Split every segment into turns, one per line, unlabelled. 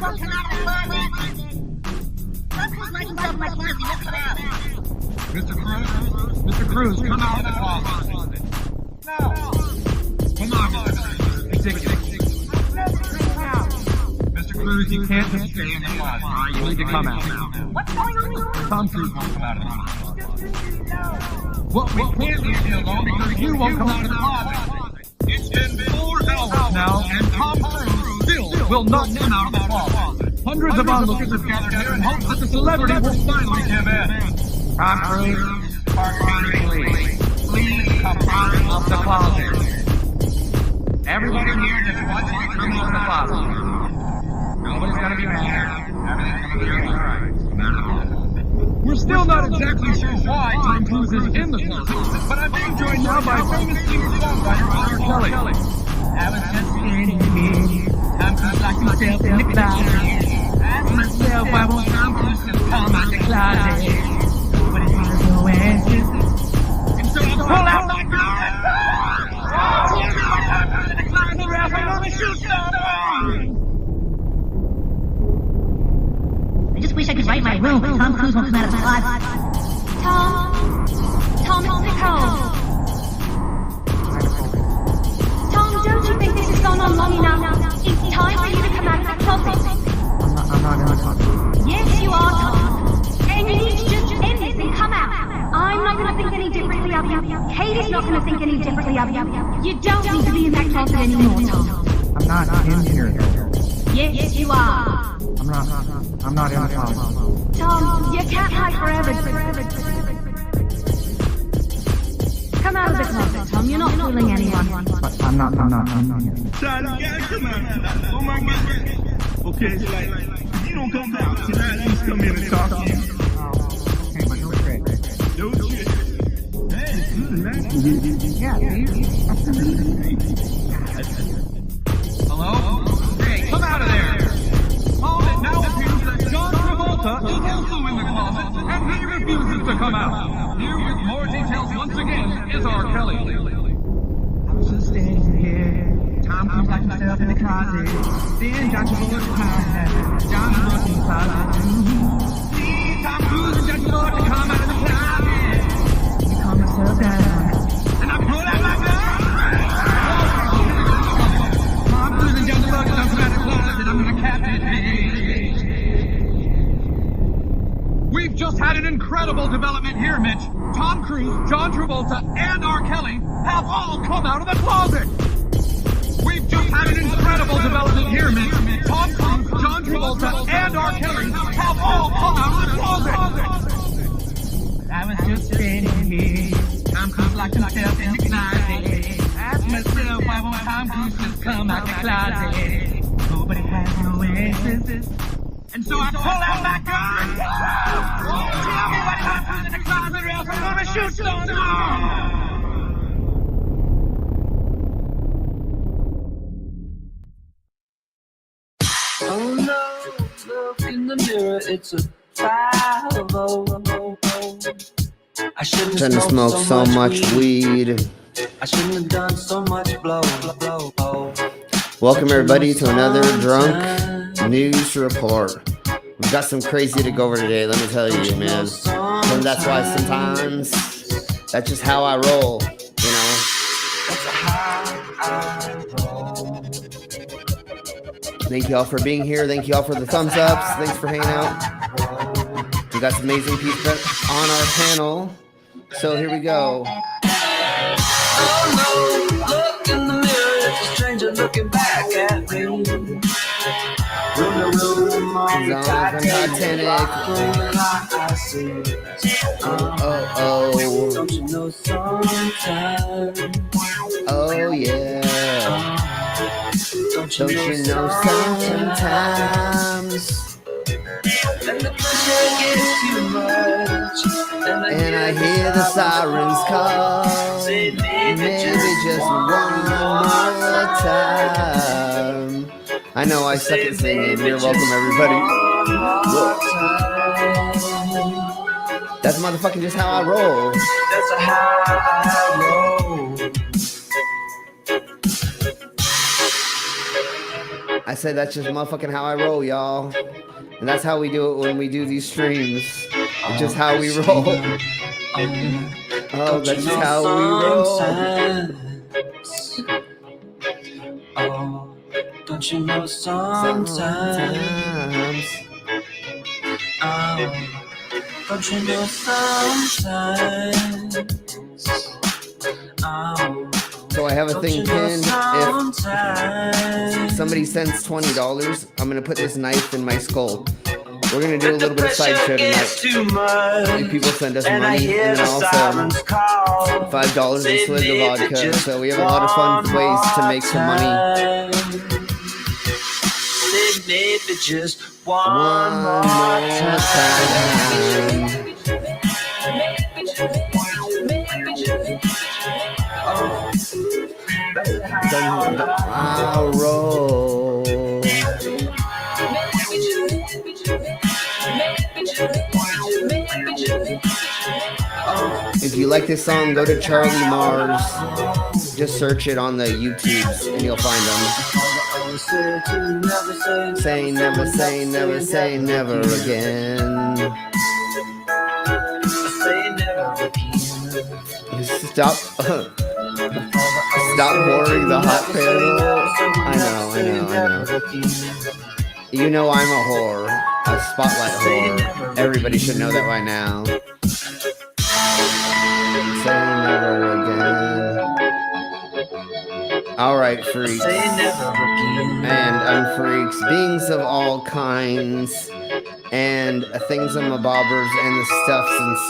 won't come out of the closet. Tom Cruise likes himself in my closet. He won't come out.
Mr. Cruz, come out of the closet.
No.
Come on. Ridiculous. Mr. Cruz, you can't just stay in the closet. All right, you need to come out now.
What's going on?
Tom Cruise won't come out of the closet. Well, we can't leave you alone because you won't come out of the closet. It's been 4 hours now, and Tom Cruise still will not come out of the closet. Hundreds of onlookers have gathered here in hopes that the celebrity will finally give in. Tom Cruise, please come out of the closet. Everybody here just wants you to come out of the closet. Nobody's gonna be mad. Everything's gonna be alright. We're still not exactly sure why Tom Cruise is in the closet, but I'm being joined now by famous singer-songwriter R. Kelly.
I was just sitting here. Tom Cruise locked himself in the closet. Ask myself, why won't Tom Cruise just come out the closet? But it has no answers. And so I pull out my gun. Tell me what happened in the closet, or else I'm gonna shoot someone.
I just wish I could write my will, but Tom Cruise won't come out of the closet. Tom, it's Nicole. Tom, don't you think this has gone on long enough? It's time for you to come out of the closet.
I'm not in the closet.
Yes, you are, Tom. And you need to just end this and come out. I'm not going to think any differently of you. Katie's not going to think any differently of you. You don't need to be in that closet anymore, Tom.
I'm not in here.
Yes, you are.
I'm not in the closet.
Tom, you can't hide forever. Come out of the closet, Tom. You're not fooling anyone.
But I'm not here.
Charlie, guys, come on. Oh my God. Okay, so like, if you don't come out, can I at least come in and talk to you?
Okay, but no trick.
No shit. Hey, good, man.
Yeah,
Hello? Hey, come out of there! Oh, it now appears that John Travolta is also in the closet, and he refuses to come out. Here with more details once again is R. Kelly.
I was just standing here. Tom Cruise locked himself in the closet. Then John Travolta closet. John Travolta in the closet. See, Tom Cruise and John Travolta come out of the closet. You calm myself down. And I pull out my gun. Tom Cruise and John Travolta come out of the closet. I'm gonna capture you.
We've just had an incredible development here, Mitch. Tom Cruise, John Travolta, and R. Kelly have all come out of the closet. We've just had an incredible development here, Mitch. Tom Cruise, John Travolta, and R. Kelly have all come out of the closet.
I was just standing here. Tom Cruise locked himself in the closet. Ask myself, why won't Tom Cruise just come out the closet? Nobody has no answers. And so I pull out my gun. Tell me what happens in the closet, or else I'm gonna shoot someone.
Oh no, look in the mirror, it's a 5-0. I shouldn't have smoked so much weed. I shouldn't have done so much blow. Welcome everybody to another drunk news report. We've got some crazy to go over today, let me tell you, man. And that's why sometimes that's just how I roll, you know. That's how I roll. Thank you all for being here. Thank you all for the thumbs ups. Thanks for hanging out. We got some amazing people on our panel. So here we go. Oh no, look in the mirror, it's a stranger looking back at me. Room on the Titanic. Oh. Don't you know sometimes? Oh yeah. Don't you know sometimes? And the pressure gets too much. And I hear the sirens call. Maybe just one more time. I know I suck at singing. You're welcome, everybody. That's motherfucking just how I roll. That's how I roll. I said that's just motherfucking how I roll, y'all. And that's how we do it when we do these streams. It's just how we roll. Oh, that's just how we roll.
Oh, don't you know sometimes? Oh, don't you know sometimes? Oh.
So I have a thing pinned. If somebody sends $20, I'm gonna put this knife in my skull. We're gonna do a little bit of sideshow tonight. If people send us money, and then also $5 in Slid vodka. So we have a lot of fun ways to make some money.
Maybe just one more time.
I'll roll. If you like this song, go to Charlie Mars. Just search it on the YouTubes and you'll find them. Say never, say never, say never again. Stop. Stop pouring the hot panel. I know. You know I'm a whore. A spotlight whore. Everybody should know that by now. Say never again. Alright, freaks. And unfreaks. Beings of all kinds. And things-a-mabobbers and the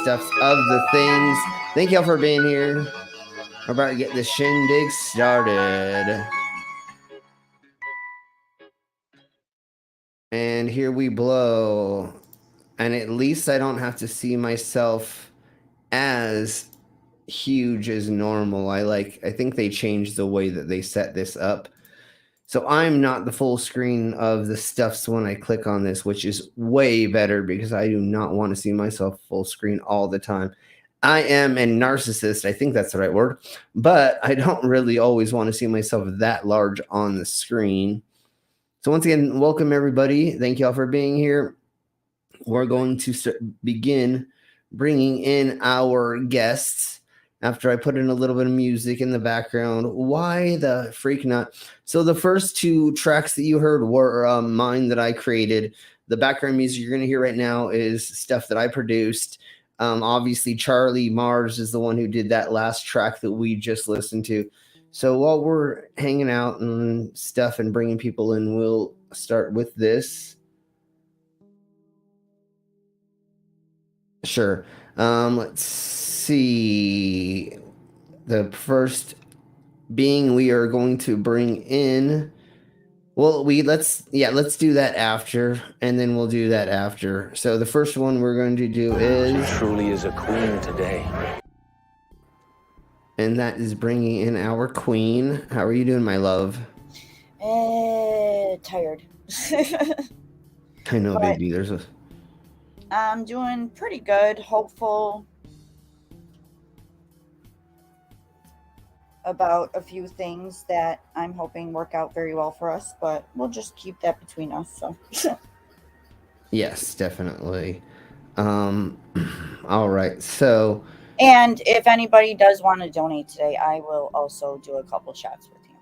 stuffs of the things. Thank y'all for being here. We're about to get the shindig started. And here we blow. And at least I don't have to see myself as huge as normal. I think they changed the way that they set this up. So I'm not the full screen of the stuffs when I click on this, which is way better because I do not want to see myself full screen all the time. I am a narcissist. I think that's the right word. But I don't really always want to see myself that large on the screen. So once again, welcome everybody. Thank y'all for being here. We're going to begin bringing in our guests after I put in a little bit of music in the background. Why the freak not? So the first two tracks that you heard were mine that I created. The background music you're going to hear right now is stuff that I produced. Obviously, Charlie Mars is the one who did that last track that we just listened to. So while we're hanging out and stuff and bringing people in, we'll start with this. Sure. Let's see. The first being we are going to bring in. Well, let's do that after, and then we'll do that after. So the first one we're going to do is
She truly is a queen today.
And that is bringing in our queen. How are you doing, my love?
Tired.
I know,
But
baby.
I'm doing pretty good. Hopeful about a few things that I'm hoping work out very well for us, but we'll just keep that between us. So.
Yes, definitely. All right. So.
And if anybody does want to donate today, I will also do a couple shots with you.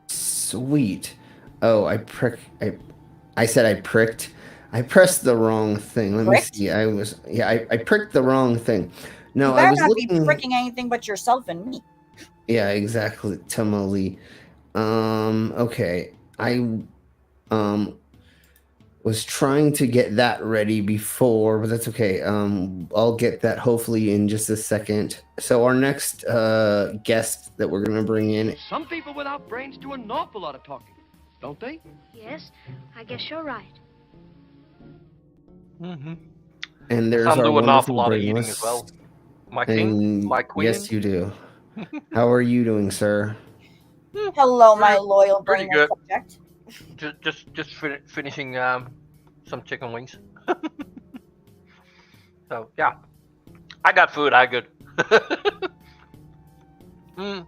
Sweet. Oh, I said I pricked. I pressed the wrong thing. Let me see. I pricked the wrrong thing. No,
I
was
not
looking.
be pricking anything but yourself and me.
Yeah, exactly, Tamali. Okay. I was trying to get that ready before, but that's okay. I'll get that hopefully in just a second. So our next guest that we're gonna bring in.
Some people without brains do an awful lot of talking, don't they?
Yes, I guess you're right.
Mm-hmm.
And there's
Some
our
do an awful
wonderful
lot of eating
brainless.
as well. My king, my queen.
Yes, you do. How are you doing, sir?
Hello, my loyal
Pretty
brainless
good.
subject.
Just finishing some chicken wings. So yeah, I got food. I good. And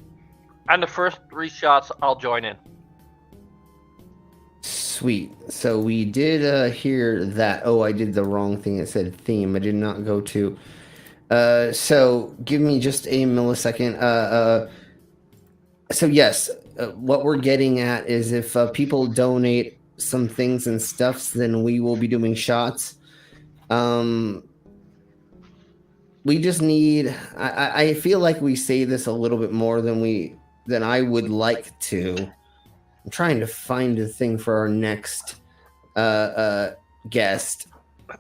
the first 3 shots, I'll join in.
sweet. So we did hear that. Oh, I did the wrong thing. It said theme. I did not go to. So give me just a millisecond. So yes, what we're getting at is if people donate some things and stuffs, then we will be doing shots. We just need. I feel like we say this a little bit more than I would like to. I'm trying to find a thing for our next guest, but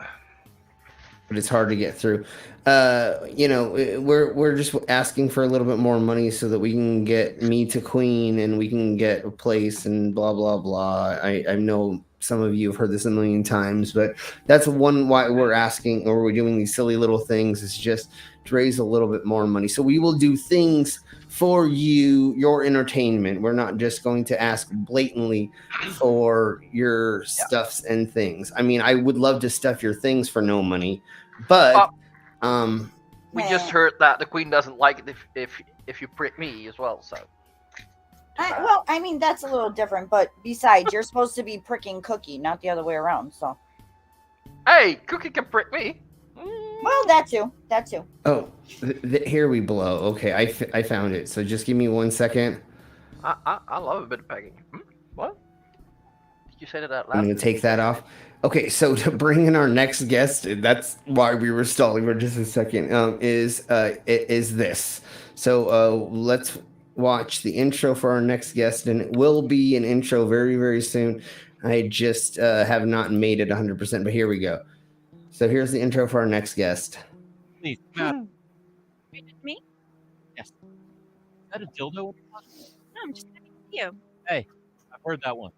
it's hard to get through. We're just asking for a little bit more money so that we can get me to Queen and we can get a place and blah blah blah. I know some of you have heard this a million times, but that's one why we're asking or we're doing these silly little things is just to raise a little bit more money. So we will do things for you, your entertainment. We're not just going to ask blatantly for your stuffs and things. I mean, I would love to stuff your things for no money, but
we just heard that the Queen doesn't like it if you prick me as well. So.
Well, I mean that's a little different, but besides, you're supposed to be pricking Cookie, not the other way around. So.
Hey, Cookie can prick me.
Well, that too.
Oh, here we blow. Okay, I found it. So just give me 1 second.
I love a bit of pegging. What? Did you say that out loud?
I'm gonna take that off. Okay, so to bring in our next guest, that's why we were stalling for just a second. Is this? So let's watch the intro for our next guest, and it will be an intro very very soon. I just have not made it 100%, but here we go. So here's the intro for our next guest.
Please,
Me?
Yes. Is that a dildo?
No, I'm just talking to you.
Hey, I've heard that one.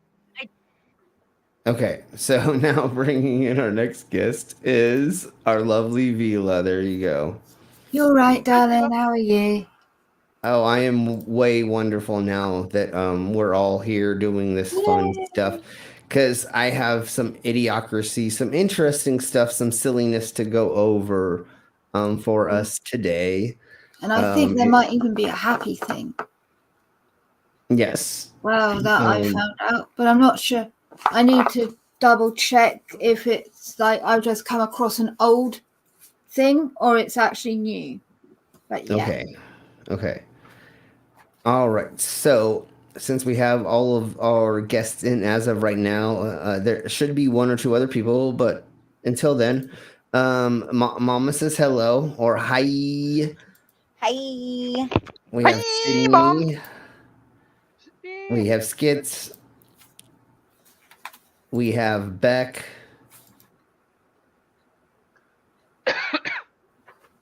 Okay, so now bringing in our next guest is our lovely Vila. There you go.
You're right, darling. How are you?
Oh, I am way wonderful now that we're all here doing this fun stuff. Because I have some idiocracy, some interesting stuff, some silliness to go over for us today.
And I think there might even be a happy thing.
Yes.
Well, that I found out, but I'm not sure. I need to double check if it's like I've just come across an old thing or it's actually new. But yeah.
Okay. All right. So since we have all of our guests in as of right now, there should be one or two other people, but until then, Mama says hello or hi.
Hi.
We have Sydney.
Mom.
We have Skits. We have Beck.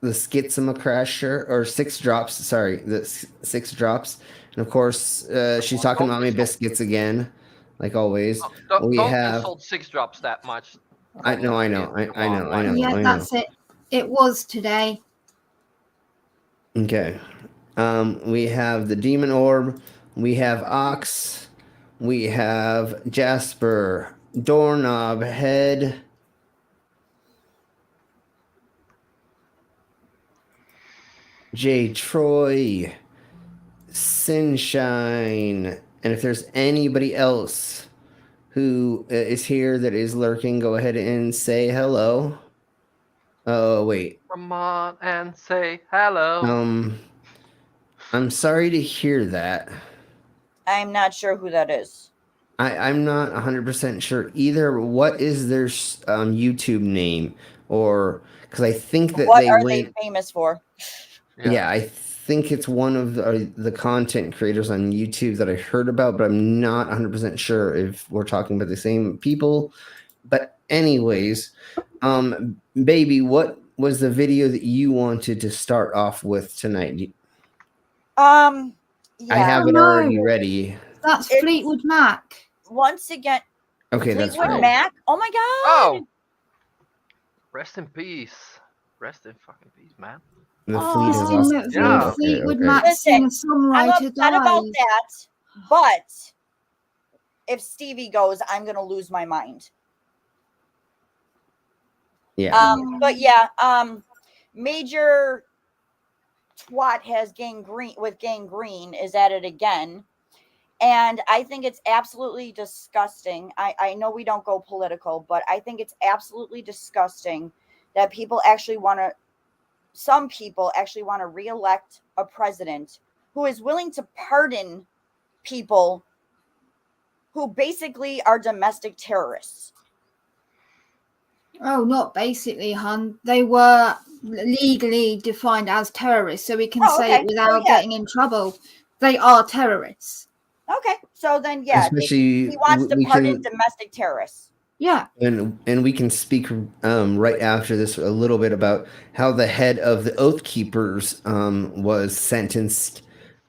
The Schizma Crasher, or Six Drops. Sorry, the Six Drops. And of course, she's talking about me biscuits again, like always.
Don't insult Six Drops that much.
I know.
Yeah, that's it. It was today.
Okay. We have the Demon Orb. We have Ox. We have Jasper. Doorknob Head. J. Troy. Sunshine. And if there's anybody else who is here that is lurking, go ahead and say hello. Oh, wait.
Come on and say hello.
I'm sorry to hear that.
I'm not sure who that is.
I'm not 100% sure either. What is their YouTube name? Or because I think that
what are they famous for?
Yeah, I think it's one of the content creators on YouTube that I heard about, but I'm not 100% sure if we're talking about the same people. But anyways, baby, what was the video that you wanted to start off with tonight?
Yeah.
I have it already ready.
That's Fleetwood Mac.
Once again.
Okay, that's
Fleetwood
right.
Mac. Oh my god.
Oh. Rest in peace. Rest in fucking peace, man.
The
Fleetwood Mac singer-songwriter
I'm upset about that, but if Stevie goes, I'm gonna lose my mind.
Yeah.
But yeah, Major Twat has gangrene is at it again, And I think it's absolutely disgusting. I know we don't go political, but I think it's absolutely disgusting that some people actually want to reelect a president who is willing to pardon people who basically are domestic terrorists.
Oh, not basically, hun. They were legally defined as terrorists, so we can say it without getting in trouble. They are terrorists.
Okay, so then
Especially
he wants to
we
pardon
can,
domestic terrorists.
Yeah.
and we can speak right after this a little bit about how the head of the Oath Keepers was sentenced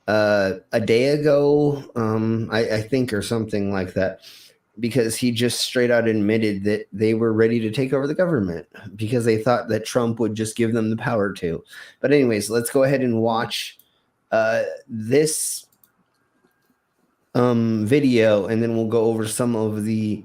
a day ago, I think, or something like that, because he just straight out admitted that they were ready to take over the government because they thought that Trump would just give them the power to. But anyways, let's go ahead and watch this video, and then we'll go over some of the.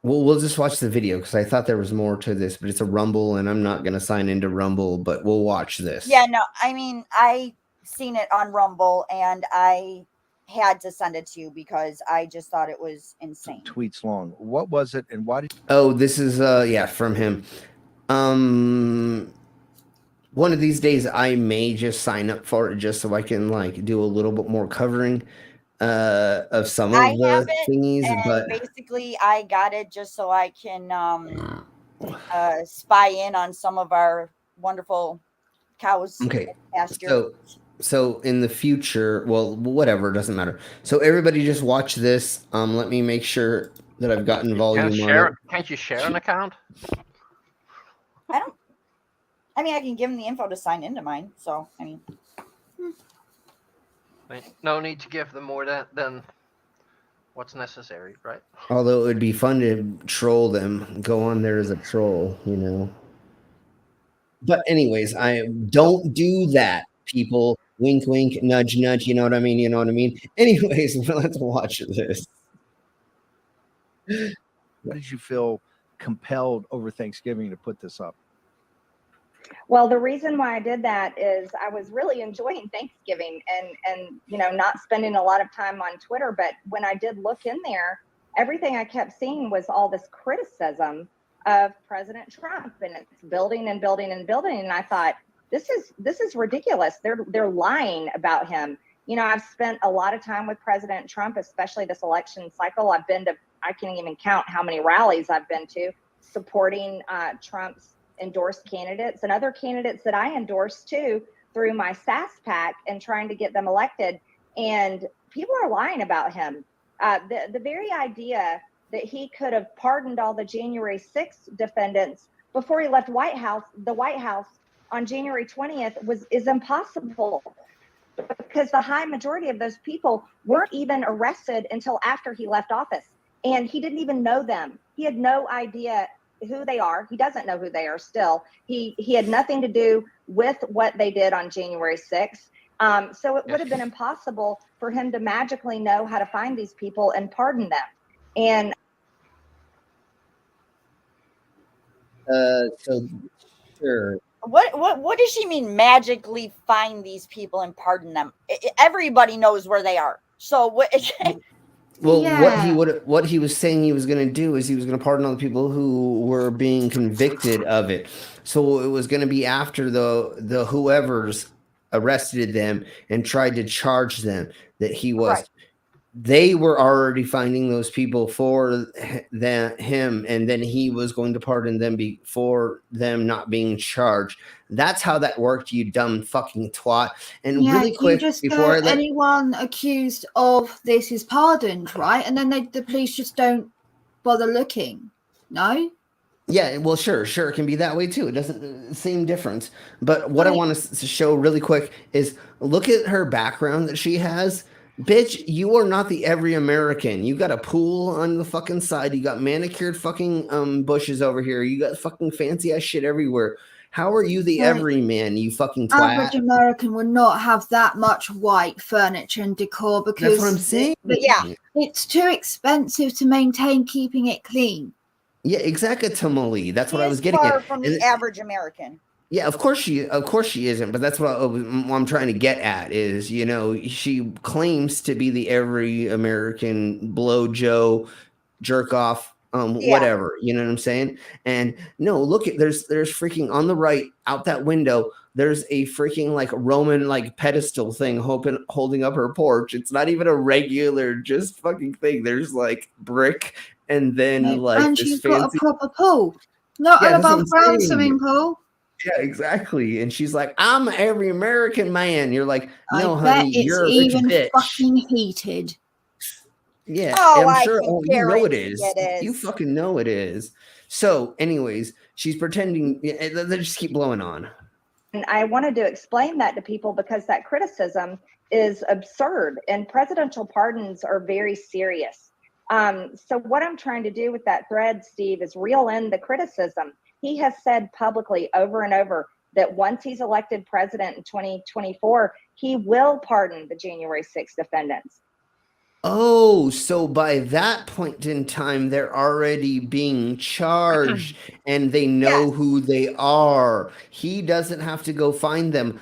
We'll just watch the video because I thought there was more to this, but it's a Rumble, and I'm not going to sign into Rumble, but we'll watch this.
Yeah, no, I mean, I seen it on Rumble, and I had to send it to you because I just thought it was insane.
Tweets long. What was it, and why did?
Oh, this is from him. One of these days I may just sign up for it just so I can like do a little bit more covering of some of the thingies, but
basically I got it just so I can spy in on some of our wonderful cows.
Okay.
Pasture.
So in the future, well, whatever, it doesn't matter. So everybody just watch this. Let me make sure that I've gotten volume on it.
Can't you share an account?
I mean, I can give him the info to sign into mine. So, I mean.
No need to give them more than what's necessary, right?
Although it would be fun to troll them, go on there as a troll, you know. But anyways, I don't do that, people. Wink, wink, nudge, nudge. You know what I mean? You know what I mean? Anyways, let's watch this.
Why did you feel compelled over Thanksgiving to put this up?
Well, the reason why I did that is I was really enjoying Thanksgiving and you know, not spending a lot of time on Twitter. But when I did look in there, everything I kept seeing was all this criticism of President Trump, and it's building and building and building. And I thought, this is ridiculous. They're lying about him. You know, I've spent a lot of time with President Trump, especially this election cycle. I can't even count how many rallies I've been to supporting Trump's endorsed candidates and other candidates that I endorsed too through my SAS PAC and trying to get them elected. And people are lying about him. The very idea that he could have pardoned all the January 6th defendants before he left the White House on January 20th is impossible, because the high majority of those people weren't even arrested until after he left office, and he didn't even know them. He had no idea who they are. He doesn't know who they are still. He had nothing to do with what they did on January 6th. So it would have been impossible for him to magically know how to find these people and pardon them. And
so sure.
What does she mean magically find these people and pardon them? Everybody knows where they are. So what?
Well, yeah. what he was saying he was going to do is he was going to pardon all the people who were being convicted of it. So it was going to be after the whoever's arrested them and tried to charge them that he was. Right. They were already finding those people for him, and then he was going to pardon them before them not being charged. That's how that worked, you dumb fucking twat. And
yeah,
really quick, before
anyone accused of this is pardoned, right? And then the police just don't bother looking. No?
Yeah, well, sure, it can be that way too. It doesn't same difference. But what I want to show really quick is look at her background that she has. Bitch, you are not the every American. You got a pool on the fucking side. You got manicured fucking bushes over here. You got fucking fancy ass shit everywhere. How are you the everyman, you fucking twat?
Average American will not have that much white furniture and decor because
that's what I'm saying.
It's too expensive to maintain keeping it clean.
Yeah, exactly, Tamali. That's what I was getting at.
Far from the average American.
Yeah, of course she isn't, but that's what I'm trying to get at is, she claims to be the every American blow Joe jerk off,
Yeah.
whatever, you know what I'm saying? And no, look at there's freaking on the right out that window, there's a freaking like Roman like pedestal thing holding up her porch. It's not even a regular just fucking thing. There's like brick and then like
and
this
she's got a
fancy
proper pool, not
Yeah,
an
that's what
above
I'm
ground
saying.
swimming pool.
Yeah, exactly. And she's like, I'm every American man. You're like, no,
I
honey,
bet it's
you're a rich
even
bitch.
fucking heated.
Yeah,
Oh,
I'm
I
sure.
can
Oh, you know it
guarantee
is.
it
You
is.
fucking know it is. So, anyways, she's pretending. They just keep blowing on.
And I wanted to explain that to people because that criticism is absurd, and presidential pardons are very serious. So what I'm trying to do with that thread, Steve, is reel in the criticism. He has said publicly over and over that once he's elected president in 2024, he will pardon the January 6th defendants.
Oh, so by that point in time, they're already being charged and they know who they are. He doesn't have to go find them.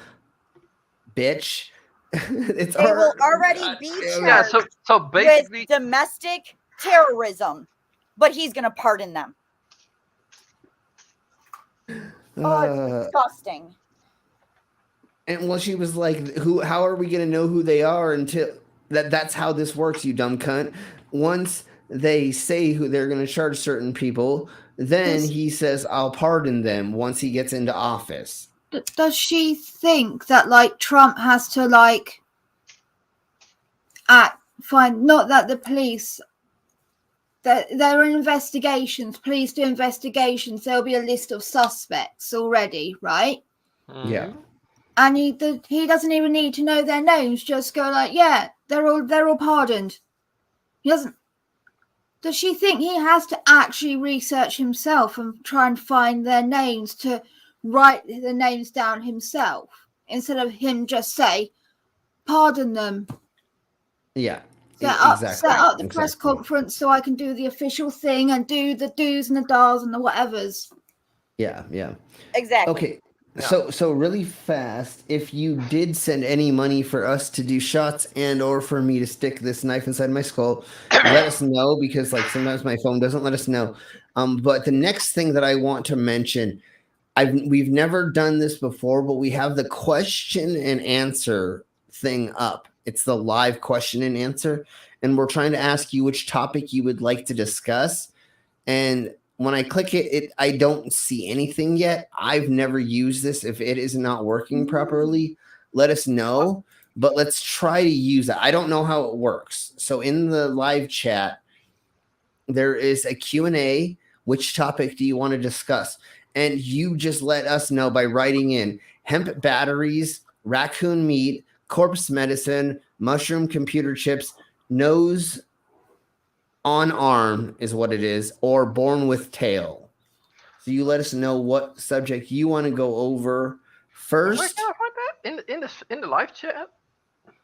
Bitch. It's
They will already be
Yeah,
charged
so basically
with domestic terrorism, but he's going to pardon them. Oh, it's disgusting.
And well, she was like, how are we going to know who they are until that's how this works, you dumb cunt. Once they say who they're going to charge certain people, then he says, I'll pardon them once he gets into office.
Does she think that like Trump has to like find, not that the police, that there are investigations, police do investigations, there'll be a list of suspects already, right?
Yeah.
And he doesn't even need to know their names, just go like, yeah, they're all pardoned. He doesn't. Does she think he has to actually research himself and try and find their names to write the names down himself instead of him just say, pardon them?
Yeah.
Set up the press conference so I can do the official thing and do the do's and the does and the whatevers.
Yeah, yeah.
Exactly.
Okay. So really fast, if you did send any money for us to do shots and or for me to stick this knife inside my skull, let us know, because like sometimes my phone doesn't let us know. But the next thing that I want to mention, we've never done this before, but we have the question and answer thing up. It's the live question and answer, and we're trying to ask you which topic you would like to discuss. And when I click it, I don't see anything yet. I've never used this. If it is not working properly, let us know. But let's try to use it. I don't know how it works. So in the live chat, there is a Q&A. Which topic do you want to discuss? And you just let us know by writing in hemp batteries, raccoon meat, corpse medicine, mushroom computer chips, nose on arm is what it is, or born with tail. So you let us know what subject you want to go over first.
Where can I find that? In the live chat?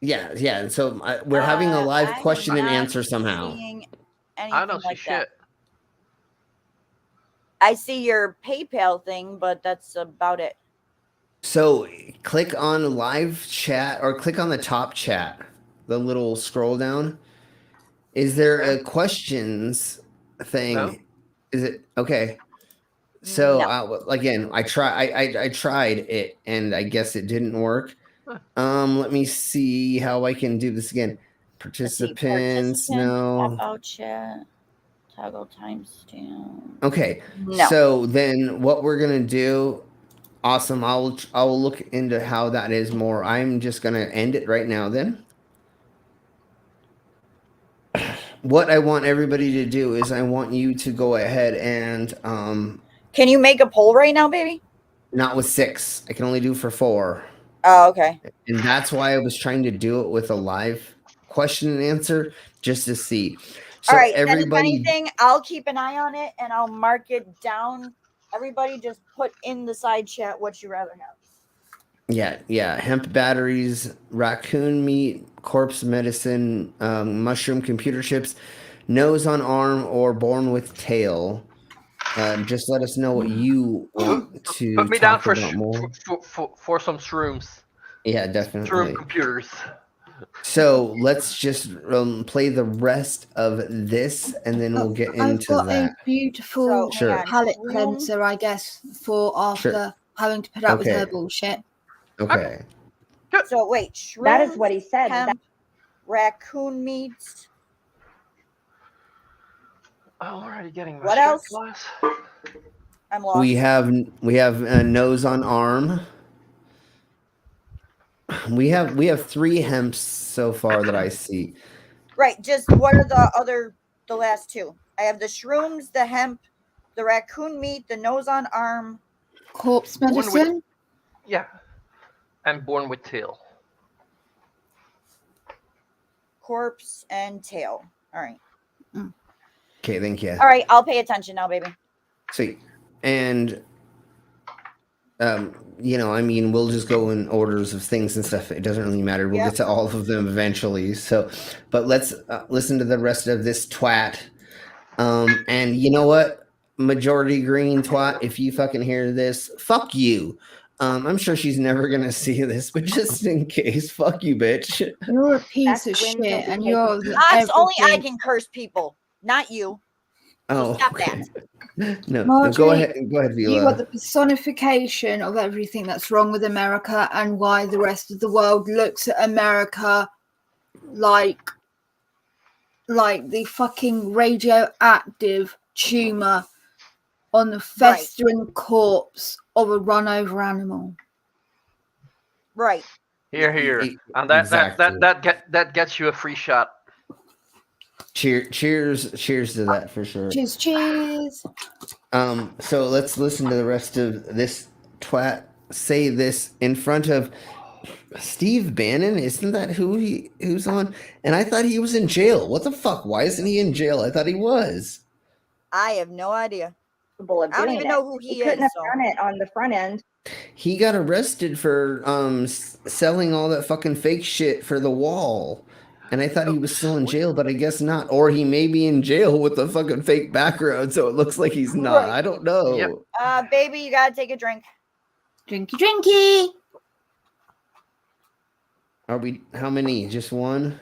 Yeah. And so we're having a live question and answer somehow.
I don't see shit.
I see your PayPal thing, but that's about it.
So click on live chat or click on the top chat, the little scroll down. Is there a questions thing?
No.
Is it okay? So
No.
Again, I tried it and I guess it didn't work. Let me see how I can do this again. Participants, no.
Oh, chat. Toggle timestamp.
Okay.
No.
So then what we're gonna do? Awesome. I will look into how that is more. I'm just gonna end it right now then. What I want everybody to do is I want you to go ahead and
Can you make a poll right now, baby?
Not with 6. I can only do for 4.
Oh, okay.
And that's why I was trying to do it with a live question and answer just to see. So
all right.
everybody,
then if anything, I'll keep an eye on it and I'll mark it down. Everybody just put in the side chat what you rather have.
Yeah. Hemp batteries, raccoon meat, corpse medicine, mushroom computer chips, nose on arm, or born with tail. just let us know what you want to
Put me down
talk about more.
for some shrooms.
Yeah,
Shroom
definitely.
computers.
So let's just play the rest of this, and then we'll get
I've
into
got
that.
a beautiful
So,
Sure.
hang on.
palate
Shrooms-
cleanser, I guess, for after having to put up with
Okay.
her bullshit.
Okay.
So wait, shrooms,
That is what he said.
hemp, raccoon meat.
I'm already getting my
What
shirt
else?
class.
I'm lost.
We have a nose on arm. We have 3 hemps so far that I see.
Right. Just what are the last two? I have the shrooms, the hemp, the raccoon meat, the nose on arm.
Corpse
Born with-
medicine.
Yeah. And born with tail.
Corpse and tail. All right.
Okay, thank you.
All right. I'll pay attention now, baby.
Sweet. And I mean, we'll just go in orders of things and stuff. It doesn't really matter. We'll
Yep.
get to all of them eventually. So, but let's listen to the rest of this twat. And you know what? Majority green twat, if you fucking hear this, fuck you. I'm sure she's never gonna see this, but just in case, fuck you, bitch.
You're a piece
That's
of
when
shit,
he'll be
and
taken-
you're
Ox, only I
everything.
can curse people, not you.
Oh,
stop
okay. No,
Marjorie,
go ahead,
You are the
Vila.
personification of everything that's wrong with America and why the rest of the world looks at America like the fucking radioactive tumor on the festering corpse of a run-over animal.
Right.
Here. And that gets you a free shot.
Cheers to that for sure.
Cheers.
So let's listen to the rest of this twat say this in front of Steve Bannon. Isn't that who's on? And I thought he was in jail. What the fuck? Why isn't he in jail? I thought he was.
I have no idea.
Of
I don't
doing
even
it.
know who he
couldn't
is.
have
So.
done it on the front end.
He got arrested for selling all that fucking fake shit for the wall. And I thought he was still in jail, but I guess not. Or he may be in jail with a fucking fake background, so it looks like he's not.
Right.
I don't know.
Yep.
Baby, you gotta take a drink.
Drinky.
Are we? How many? Just one?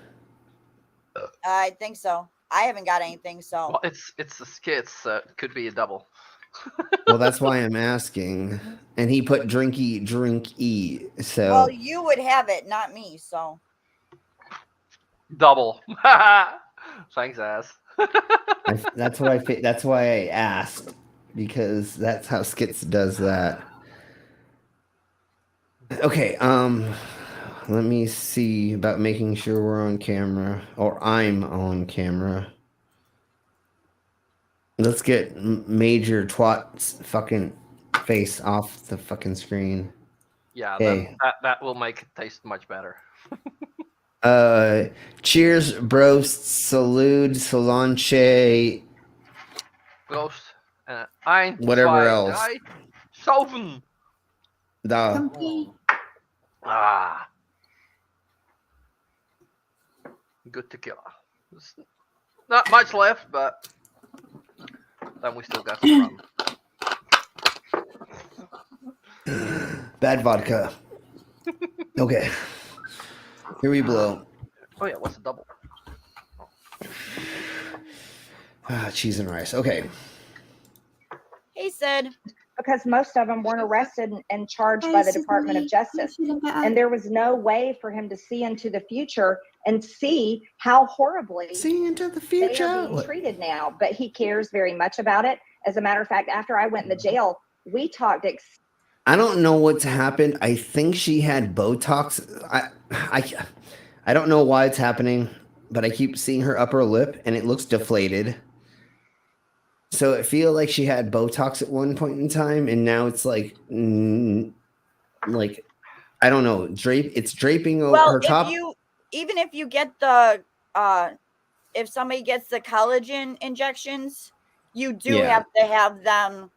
I think so. I haven't got anything, so.
Well, it's the skits, so it could be a double.
Well, that's why I'm asking. And he put drinky. So
Well, you would have it, not me, so.
Double. Thanks, ass.
that's why I asked, because that's how Skits does that. Okay, let me see about making sure we're on camera, or I'm on camera. Let's get Major Twat's fucking face off the fucking screen.
Yeah,
Hey.
that will make it taste much better.
Cheers, bros, salud, solanche,
Ghost. Ein,
whatever
zwei,
else.
drei, saufen.
Da.
Ah. Good tequila. There's not much left, but then we still got some rum.
Bad vodka. Okay. Here we blow.
Oh yeah, what's the double?
Cheese and rice. Okay.
He said.
Because most of them weren't arrested and charged by the Department of Justice. And there was no way for him to see into the future and see how horribly
see into the
they
future
are being treated now. But he cares very much about it. As a matter of fact, after I went in the jail, we talked.
I don't know what's happened. I think she had Botox. I don't know why it's happening, but I keep seeing her upper lip and it looks deflated. So it feels like she had Botox at one point in time, and now it's like I don't know, it's draping over her top.
Even if you get the if somebody gets the collagen injections, you do have to have them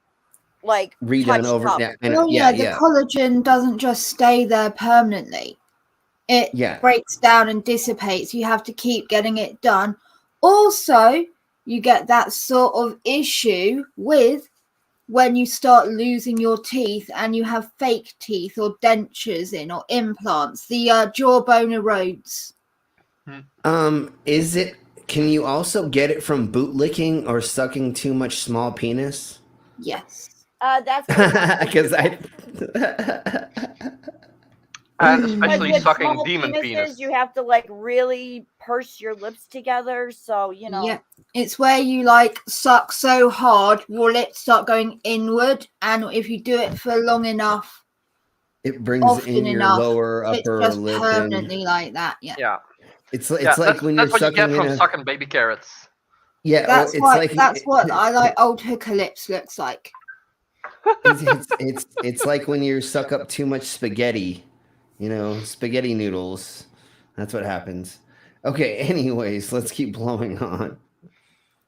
like
redone over.
The collagen doesn't just stay there permanently. It breaks down and dissipates. You have to keep getting it done. Also, you get that sort of issue with when you start losing your teeth and you have fake teeth or dentures in or implants. The jawbone erodes.
Is it? Can you also get it from bootlicking or sucking too much small penis?
Yes.
That's what
Because I.
And especially
with
sucking
small
demon
penises,
penis.
you have to like really purse your lips together. So you know.
Yeah. It's where you like suck so hard, your lips start going inward, and if you do it for long enough,
It brings
often
in your
enough,
lower
it's
upper
just
lip
permanently
and
like that. Yeah.
Yeah.
it's
Yeah,
like when you're
that's what you
sucking
get
in
from
a
sucking baby carrots.
yeah.
That's
It's
what
like
that's what I like old hooker lips looks like.
it's like when you suck up too much spaghetti, you know, spaghetti noodles. That's what happens. Okay. Anyways, let's keep blowing on.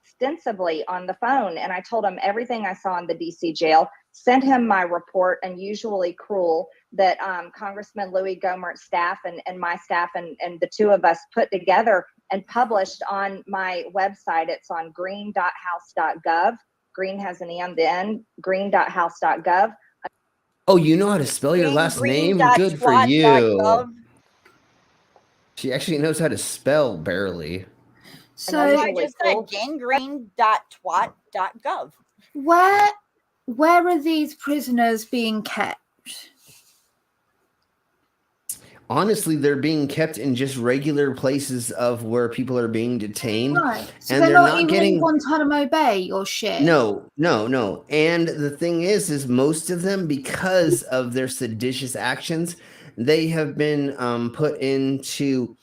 Extensively on the phone, and I told him everything I saw in the DC jail, sent him my report, unusually cruel, that Congressman Louis Gohmert's staff and my staff and the two of us put together and published on my website. It's on green.house.gov. Green has an E on the end, green.house.gov.
Oh, you know how to spell your last name? Good for you.
Green.twat.gov.
She actually knows how to spell barely.
So
I just said gangrene.twat.gov.
Where are these prisoners being kept?
Honestly, they're being kept in just regular places of where people are being detained.
Right. So
And
they're not even
getting
in Guantanamo Bay or shit.
No. And the thing is most of them, because of their seditious actions, they have been put into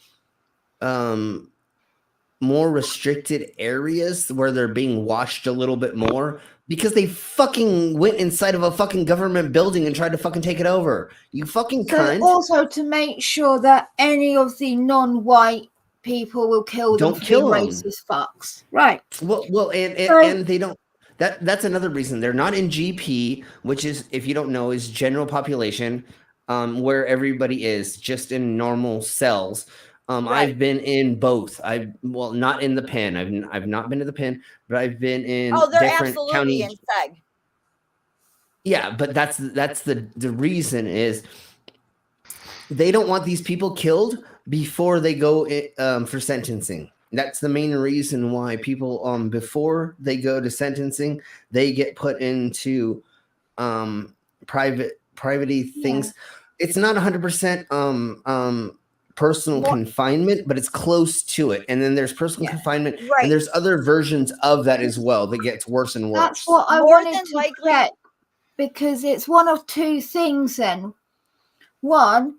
more restricted areas where they're being watched a little bit more because they fucking went inside of a fucking government building and tried to fucking take it over. You fucking
So
cunt.
also to make sure that any of the non-white people will kill them
Don't
for
kill
being
'em.
racist fucks. Right.
Well, and they don't. That's another reason they're not in GP, which is, if you don't know, is general population, where everybody is just in normal cells.
Right.
I've been in both. Not in the pen. I've not been to the pen, but I've been in
they're
different
absolutely in seg.
Yeah, but that's the reason is they don't want these people killed before they go for sentencing. That's the main reason why people before they go to sentencing, they get put into private things. It's not 100% personal confinement, but it's close to it. And then there's personal confinement, and there's other versions of that as well that gets worse and worse.
That's what I wanted to get, because it's one of two things then. One,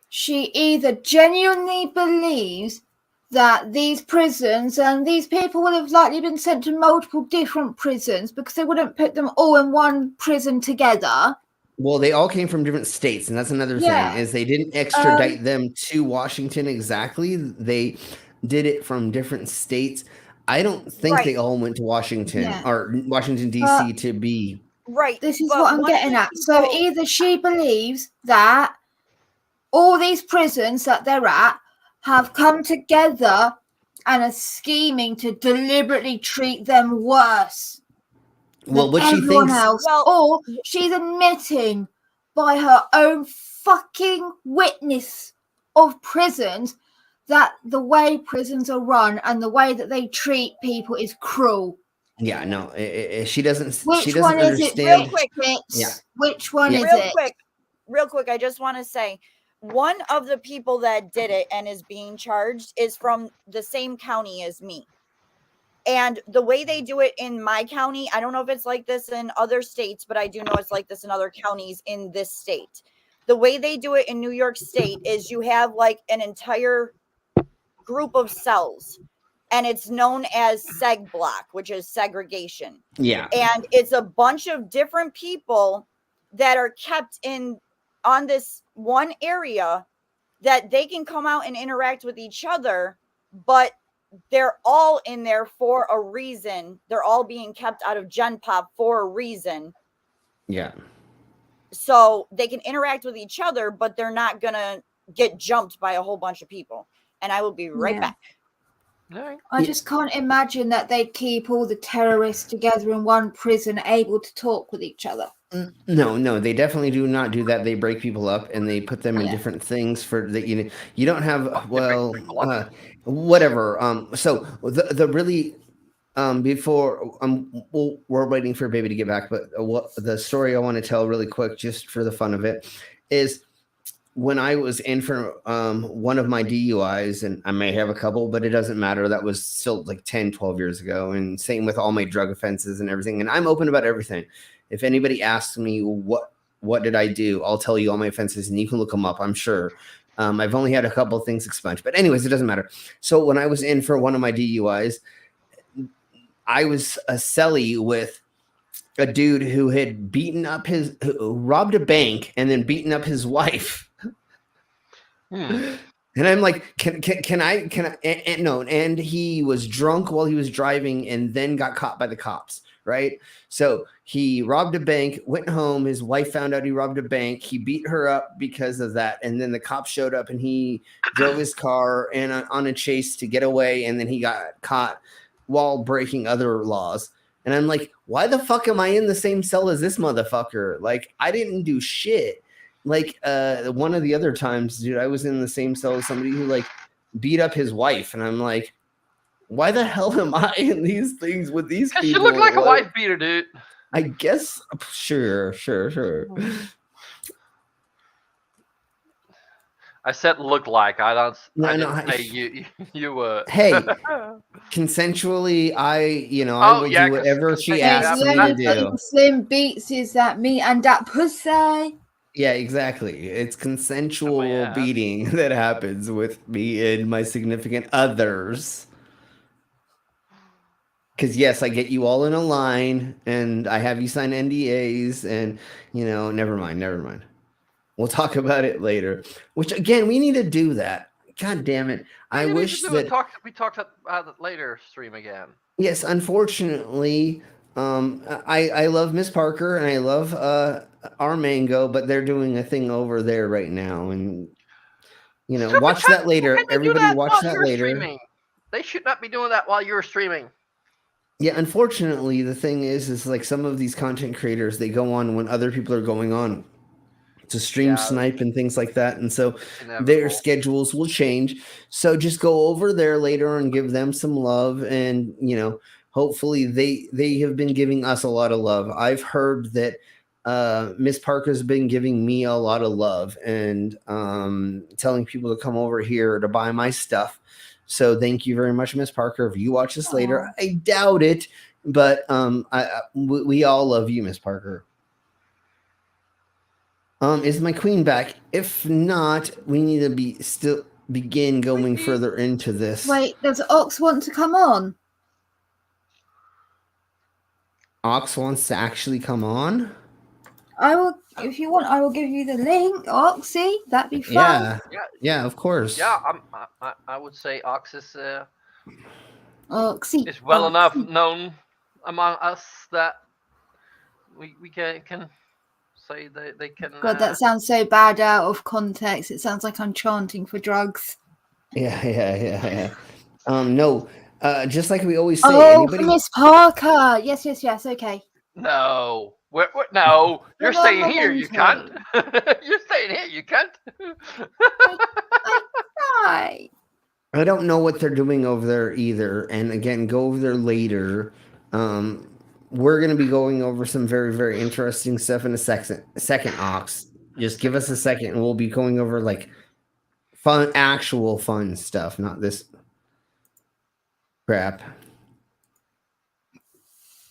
she either genuinely believes that these prisons and these people would have likely been sent to multiple different prisons because they wouldn't put them all in one prison together.
Well, they all came from different states, and that's another thing, is they didn't extradite them to Washington exactly. They did it from different states. I don't think they all went to Washington or Washington, D.C. to be.
Right.
This is what I'm getting at. So either she believes that all these prisons that they're at have come together and are scheming to deliberately treat them worse
Well, what
than
she
everyone
thinks.
else, or she's admitting by her own fucking witness of prisons that the way prisons are run and the way that they treat people is cruel.
Yeah, no, she doesn't.
Which
she doesn't
one is
understand.
it? Real quick,
Yeah.
Which one is
Real
it?
Real quick, I just want to say one of the people that did it and is being charged is from the same county as me. And the way they do it in my county, I don't know if it's like this in other states, but I do know it's like this in other counties in this state. The way they do it in New York State is you have like an entire group of cells, and it's known as seg block, which is segregation.
Yeah.
And it's a bunch of different people that are kept on this one area that they can come out and interact with each other, but they're all in there for a reason. They're all being kept out of Gen Pop for a reason.
Yeah.
So they can interact with each other, but they're not going to get jumped by a whole bunch of people. And I will be right back.
I just can't imagine that they'd keep all the terrorists together in one prison, able to talk with each other.
No, they definitely do not do that. They break people up and they put them in different things for that. You don't have whatever. So the really before we're waiting for baby to get back, but what the story I want to tell really quick, just for the fun of it, is when I was in for one of my DUIs, and I may have a couple, but it doesn't matter. That was still like 10, 12 years ago. And same with all my drug offenses and everything. And I'm open about everything. If anybody asks me what did I do, I'll tell you all my offenses, and you can look them up, I'm sure. I've only had a couple of things expunged. But anyways, it doesn't matter. So when I was in for one of my DUIs, I was a celly with a dude who had robbed a bank and then beaten up his wife. And I'm like, can I? And no, and he was drunk while he was driving and then got caught by the cops, right? So he robbed a bank, went home. His wife found out he robbed a bank. He beat her up because of that. And then the cops showed up and he drove his car and on a chase to get away. And then he got caught while breaking other laws. And I'm like, why the fuck am I in the same cell as this motherfucker? Like, I didn't do shit. Like one of the other times, dude, I was in the same cell as somebody who like beat up his wife, and I'm like, why the hell am I in these things with these people?
You look like a wife beater, dude.
I guess, sure.
I said look like. I didn't say you were.
Hey, consensually, I will do whatever she asks me to do.
Slim beats is that me and that pussy.
Yeah, exactly. It's consensual beating that happens with me and my significant others. Because, yes, I get you all in a line, and I have you sign NDAs, and, never mind. We'll talk about it later. Which, again, we need to do that. God damn it. I wish that...
We talked about it later stream again.
Yes, unfortunately, I love Miss Parker, and I love our Mango, but they're doing a thing over there right now, and watch that later. Everybody watch that later.
Streaming? They should not be doing that while you're streaming.
Yeah, unfortunately, the thing is like some of these content creators, they go on when other people are going on to stream snipe and things like that, and so their schedules will change. So just go over there later and give them some love, and hopefully they have been giving us a lot of love. I've heard that Miss Parker's been giving me a lot of love and telling people to come over here to buy my stuff. So thank you very much, Miss Parker. If you watch this later, I doubt it, but we all love you, Miss Parker. Is my queen back? If not, we need to begin going further into this.
Wait, does Ox want to come on?
Ox wants to actually come on?
I will, if you want, I will give you the link, Oxy. That'd be fun.
Yeah, of course.
Yeah, I would say Ox is
Oxy
is well enough known among us that we can say they can.
God, that sounds so bad out of context. It sounds like I'm chanting for drugs.
Yeah. No, just like we always say.
Oh, Miss Parker. Yes. Okay.
No. No, you're staying here, you cunt. You're staying here, you cunt.
I
don't know what they're doing over there either. And again, go over there later. We're going to be going over some very, very interesting stuff in a second, Ox. Just give us a second, and we'll be going over like actual fun stuff, not this crap.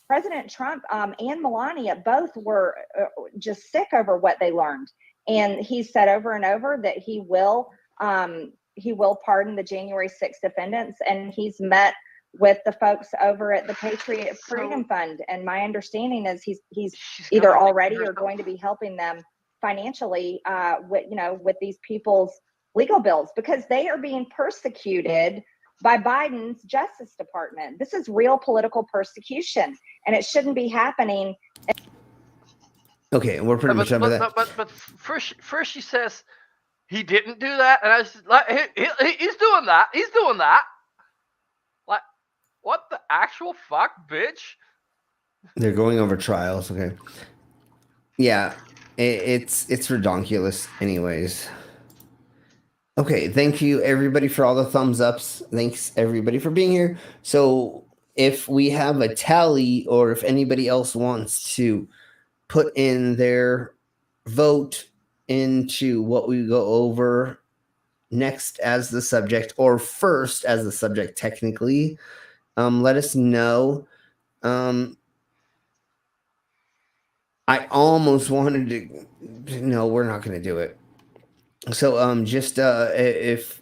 President Trump and Melania both were just sick over what they learned. And he said over and over that he will pardon the January 6th defendants. And he's met with the folks over at the Patriot Freedom Fund. And my understanding is he's either already or going to be helping them financially with these people's legal bills, because they are being persecuted by Biden's Justice Department. This is real political persecution, and it shouldn't be happening.
Okay, we're pretty much done with that.
But first she says he didn't do that, and I was like, he's doing that. He's doing that. What the actual fuck, bitch?
They're going over trials. Okay. Yeah, it's redonkulous. Anyways. Okay, thank you everybody for all the thumbs ups. Thanks everybody for being here. So if we have a tally, or if anybody else wants to put in their vote into what we go over next as the subject, or first as the subject technically, let us know. I almost wanted to. No, we're not going to do it. So just if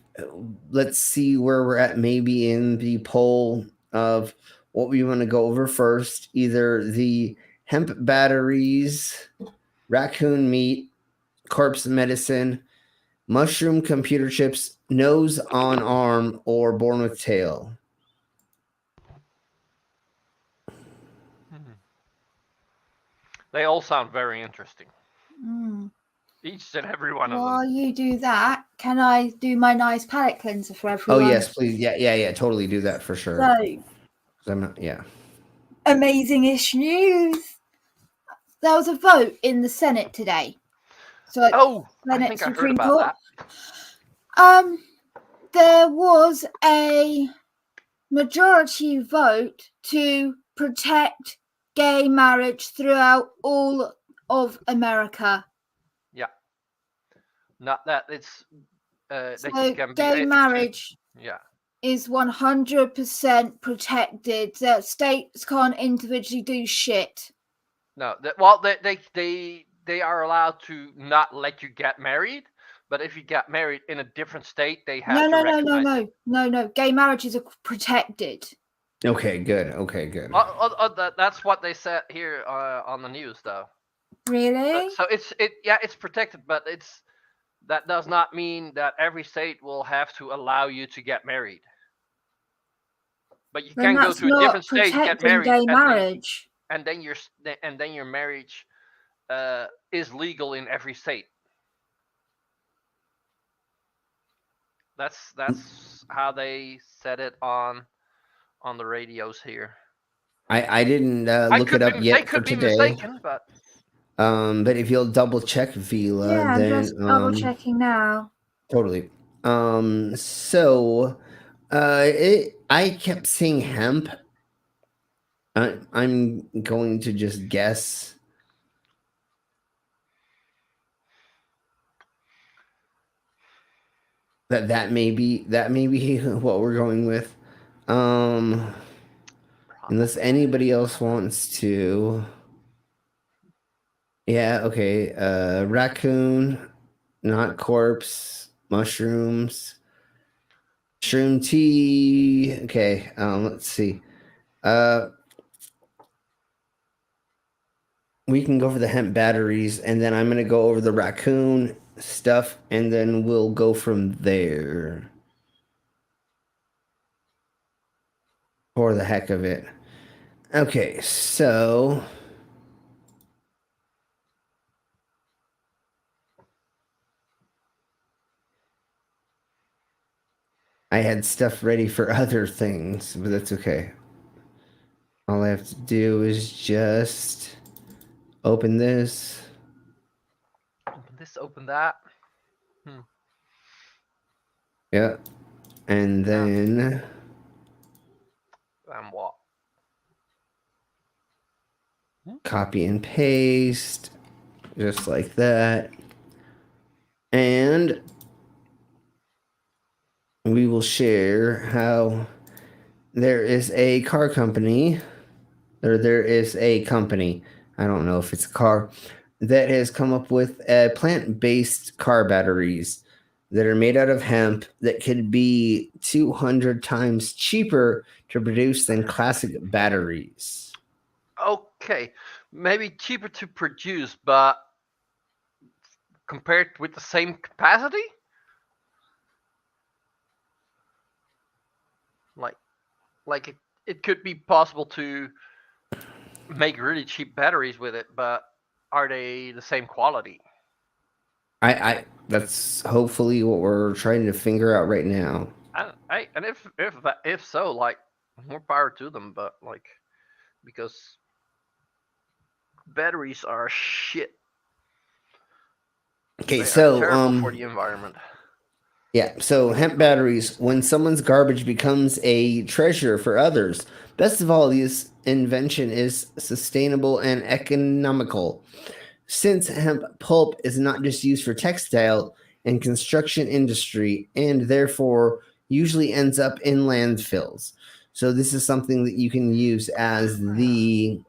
let's see where we're at, maybe in the poll of what we want to go over first, either the hemp batteries, raccoon meat, corpse medicine, mushroom computer chips, nose on arm, or born with tail.
They all sound very interesting.
Mm.
Each and every one of them.
While you do that, can I do my nice palate cleanser for
Oh
everyone?
yes, please. Yeah. Totally do that for sure.
So,
I'm not. Yeah.
amazing-ish news. There was a vote in the Senate today. So
I think I heard about
that. There was a majority vote to protect gay marriage throughout all of America.
Yeah. Not that it's
So gay marriage is 100% protected. The states can't individually do shit.
No, they are allowed to not let you get married, but if you get married in a different state, they have to recognize it.
No. Gay marriages are protected.
Okay, good.
That's what they said here on the news, though.
Really?
So it's protected, but that does not mean that every state will have to allow you to get married. But you can go to a different state, get married,
gay marriage.
and then your marriage is legal in every state. That's how they said it on the radios here.
I didn't look it up yet for today.
Mistaken, but
if you'll double check, Vila,
yeah,
then
I'm just double checking now.
Totally. So I kept seeing hemp. I'm going to just guess that may be what we're going with. Unless anybody else wants to. Yeah, okay. Raccoon, not corpse, mushrooms, shroom tea. Okay, let's see. We can go for the hemp batteries, and then I'm gonna go over the raccoon stuff, and then we'll go from there. For the heck of it. Okay, so I had stuff ready for other things, but that's okay. All I have to do is just open this.
Open this, open that.
Yeah. And then
and what?
Copy and paste. Just like that. And we will share how there is a car company, or there is a company, I don't know if it's a car, that has come up with plant-based car batteries that are made out of hemp that could be 200 times cheaper to produce than classic batteries.
Okay, maybe cheaper to produce, but compared with the same capacity? Like it could be possible to make really cheap batteries with it, but are they the same quality?
I that's hopefully what we're trying to figure out right now.
And if so, like more power to them. But like, because batteries are shit.
Okay,
They are
so
terrible for the environment.
yeah, so hemp batteries, when someone's garbage becomes a treasure for others. Best of all, this invention is sustainable and economical. Since hemp pulp is not just used for textile and construction industry and therefore usually ends up in landfills. So this is something that you can use as the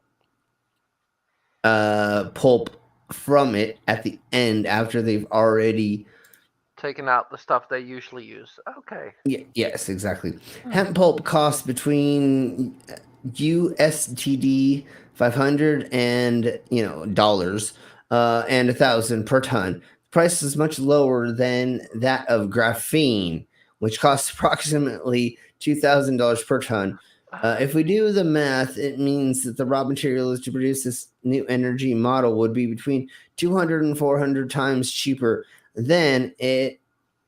pulp from it at the end after they've already
Taking out the stuff they usually use. Okay.
yes, exactly. Hemp pulp costs between USTD 500 and dollars and 1,000 per ton. The price is much lower than that of graphene, which costs approximately $2,000 per ton. If we do the math, it means that the raw materials to produce this new energy model would be between 200 and 400 times cheaper than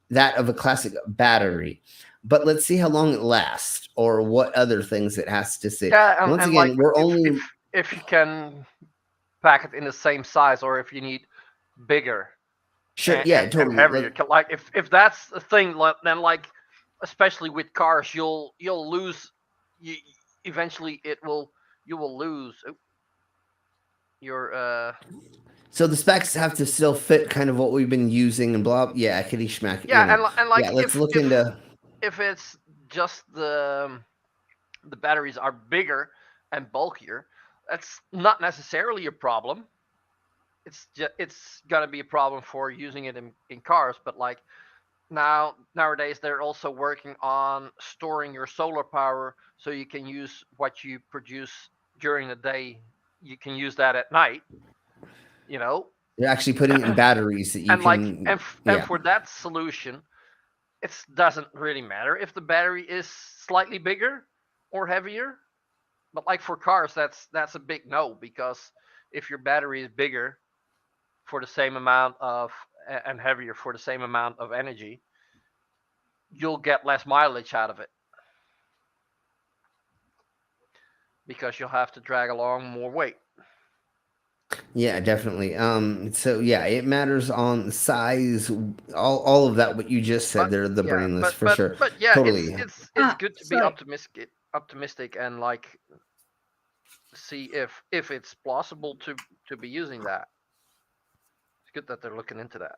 that of a classic battery. But let's see how long it lasts or what other things it has to say.
Yeah,
Once
and
again,
like
we're only
if you can pack it in the same size, or if you need bigger
sure. Yeah,
and
totally.
heavier. Like if that's the thing, then like especially with cars, you'll lose. You, eventually, you will lose your.
So the specs have to still fit kind of what we've been using and blah. Yeah, kitty schmack.
Yeah, and like
yeah, let's look into.
If it's just the batteries are bigger and bulkier, that's not necessarily a problem. It's gonna be a problem for using it in cars, but like nowadays they're also working on storing your solar power so you can use what you produce during the day. You can use that at night. You know,
They're actually putting it in batteries that you
and like
can.
and for that solution, it doesn't really matter if the battery is slightly bigger or heavier. But like for cars, that's a big no, because if your battery is bigger for the same amount of and heavier for the same amount of energy, you'll get less mileage out of it because you'll have to drag along more weight.
Yeah, definitely. So yeah, it matters on size, all of that. What you just said, they're the brainless for sure.
But yeah,
Totally.
it's good to be optimistic and like see if it's plausible to be using that. It's good that they're looking into that.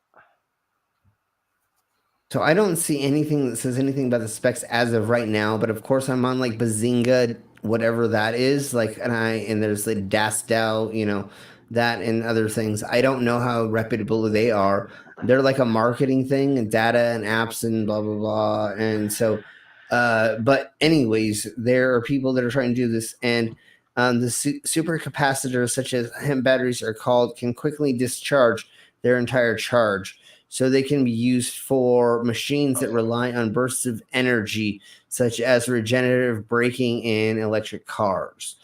So I don't see anything that says anything about the specs as of right now, but of course I'm on like Bazinga, whatever that is, like, and there's the DASDAO, that and other things. I don't know how reputable they are. They're like a marketing thing and data and apps and blah blah blah. And so, but anyways, there are people that are trying to do this, and the supercapacitors, such as hemp batteries are called, can quickly discharge their entire charge. So they can be used for machines that rely on bursts of energy, such as regenerative braking in electric cars.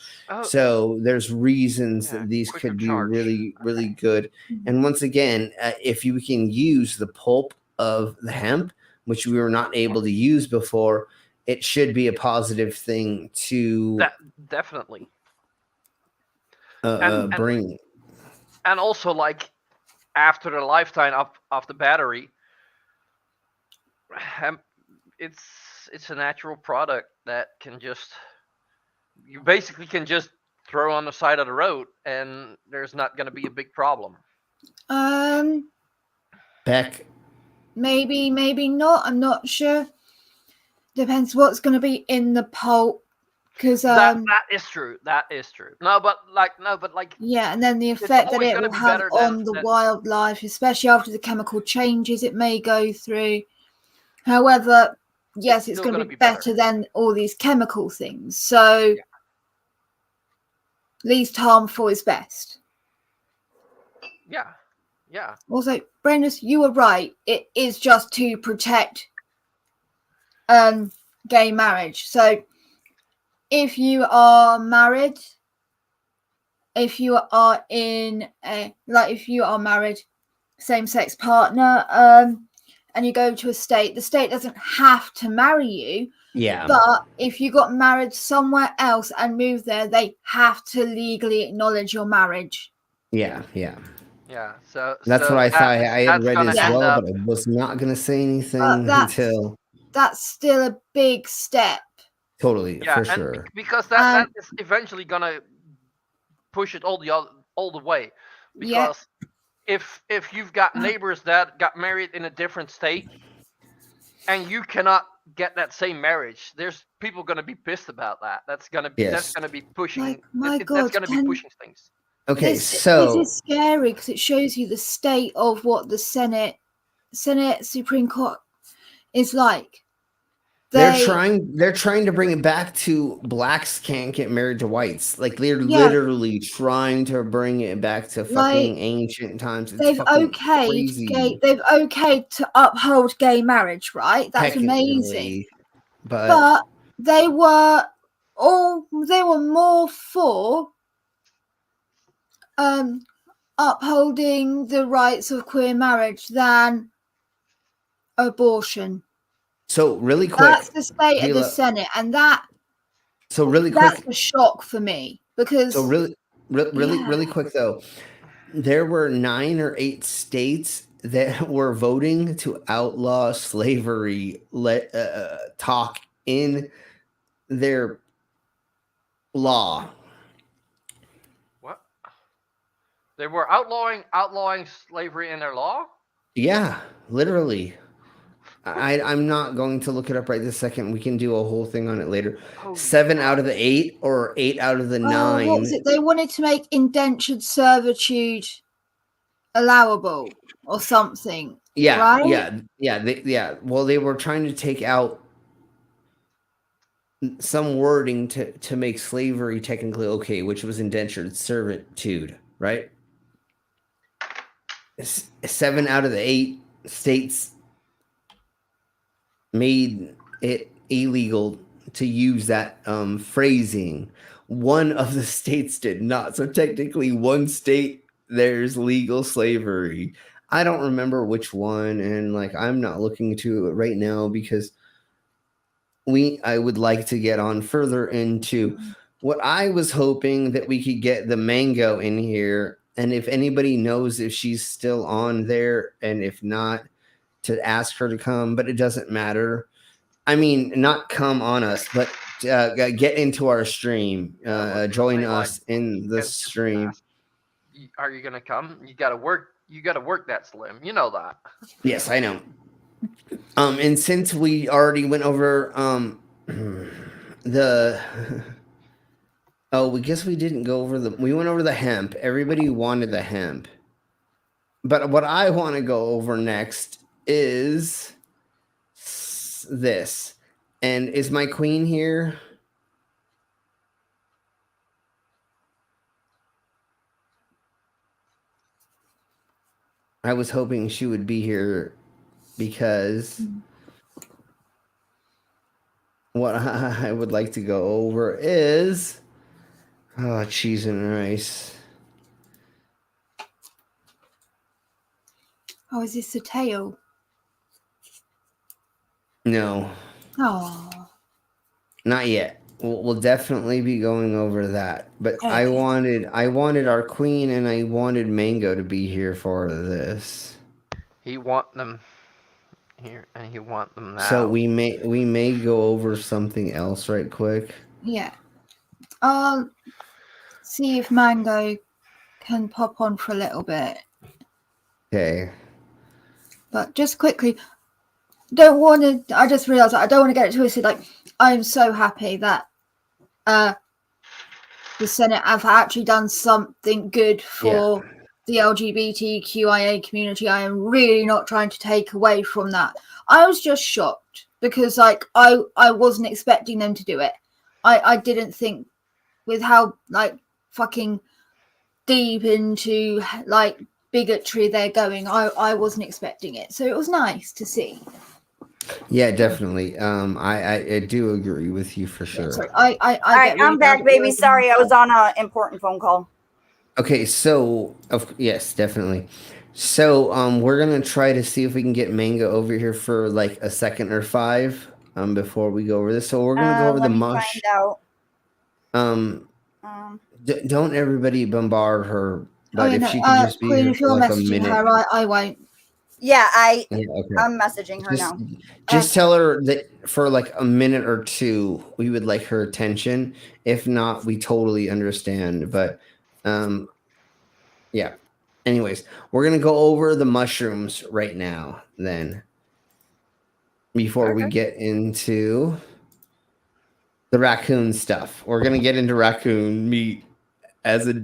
So there's reasons that these could be really, really good. And once again, if you can use the pulp of the hemp, which we were not able to use before, it should be a positive thing to
definitely
bring.
And also, like, after the lifetime of the battery, it's a natural product that you basically can just throw on the side of the road, and there's not going to be a big problem.
Beck.
Maybe not. I'm not sure. Depends what's going to be in the pulp. Because
that is true. No, but like
yeah, and then the effect that it will have on the wildlife, especially after the chemical changes it may go through. However, yes, it's going to be better than all these chemical things. So least harmful is best.
Yeah.
Also, Brandis, you were right. It is just to protect gay marriage. So if you are married, if you are married, same-sex partner, and you go to a state, the state doesn't have to marry you.
Yeah.
But if you got married somewhere else and moved there, they have to legally acknowledge your marriage.
Yeah.
Yeah. So
That's what I thought. I had read
gonna
as
end
well,
up.
but I was not going to say anything until.
That's still a big step.
Totally,
Yeah,
for
and
sure.
because that is eventually gonna push it all the way. Because if you've got neighbors that got married in a different state, and you cannot get that same marriage, there's people gonna be pissed about that. That's gonna be pushing.
Like, my God,
that's gonna be pushing things.
Okay,
this
so
is scary because it shows you the state of what the Senate, Supreme Court is like.
they're trying to bring it back to blacks can't get married to whites. Like they're literally trying to bring it back to fucking ancient times. It's
they've
fucking
okayed
crazy.
they've okayed to uphold gay marriage, right? That's amazing. But they were more for upholding the rights of queer marriage than abortion.
So really quick,
that's the state of the Senate, and that's a shock for me because.
So really quick though, there were 9 or 8 states that were voting to outlaw slavery. Talk in their law.
What? They were outlawing slavery in their law?
Yeah, literally. I'm not going to look it up right this second. We can do a whole thing on it later. 7 out of the 8 or 8 out of the 9.
What was it? They wanted to make indentured servitude allowable or something.
Yeah,
right?
yeah. Well, they were trying to take out some wording to make slavery technically okay, which was indentured servitude, right? 7 out of the 8 states made it illegal to use that phrasing. One of the states did not. So technically one state there's legal slavery. I don't remember which one, and I'm not looking to it right now because I would like to get on further into what I was hoping that we could get the Mango in here, and if anybody knows if she's still on there, and if not, to ask her to come, but it doesn't matter. I mean, not come on us, but get into our stream. Join us in the stream.
Are you gonna come? You gotta work that, Slim. You know that.
Yes, I know. And since we already went over we guess we didn't go over we went over the hemp. Everybody wanted the hemp. But what I want to go over next is this. And is my queen here? I was hoping she would be here because what I would like to go over is cheese and rice.
Oh, is this the tail?
No.
Oh.
Not yet. We'll definitely be going over that. But okay. I wanted our queen and I wanted Mango to be here for this.
He want them here and he want them now.
So we may go over something else right quick.
Yeah. I'll see if Mango can pop on for a little bit.
Okay.
But just quickly, I just realized I don't want to get it twisted. I'm so happy that the Senate have actually done something good for the LGBTQIA community. I am really not trying to take away from that. I was just shocked because I wasn't expecting them to do it. I didn't think with how fucking deep into bigotry they're going. I wasn't expecting it. So it was nice to see.
Yeah, definitely. I do agree with you for sure.
Sorry, I'm back, baby. Sorry, I was on an important phone call.
Okay, so yes, definitely. So we're gonna try to see if we can get Manga over here for like a second or 5 before we go over this. So we're gonna go over the
Let me
mush.
find out.
Don't everybody bombard her,
Oh,
but
yeah,
if
no,
she could just be
Queen,
here
if
for
you're
like a
messaging
minute.
her, I won't.
Yeah,
Okay.
I'm messaging her now.
Just tell her that for like a minute or 2, we would like her attention. If not, we totally understand. But yeah. Anyways, we're gonna go over the mushrooms right now. Then, before we get into the raccoon stuff, we're gonna get into raccoon meat as a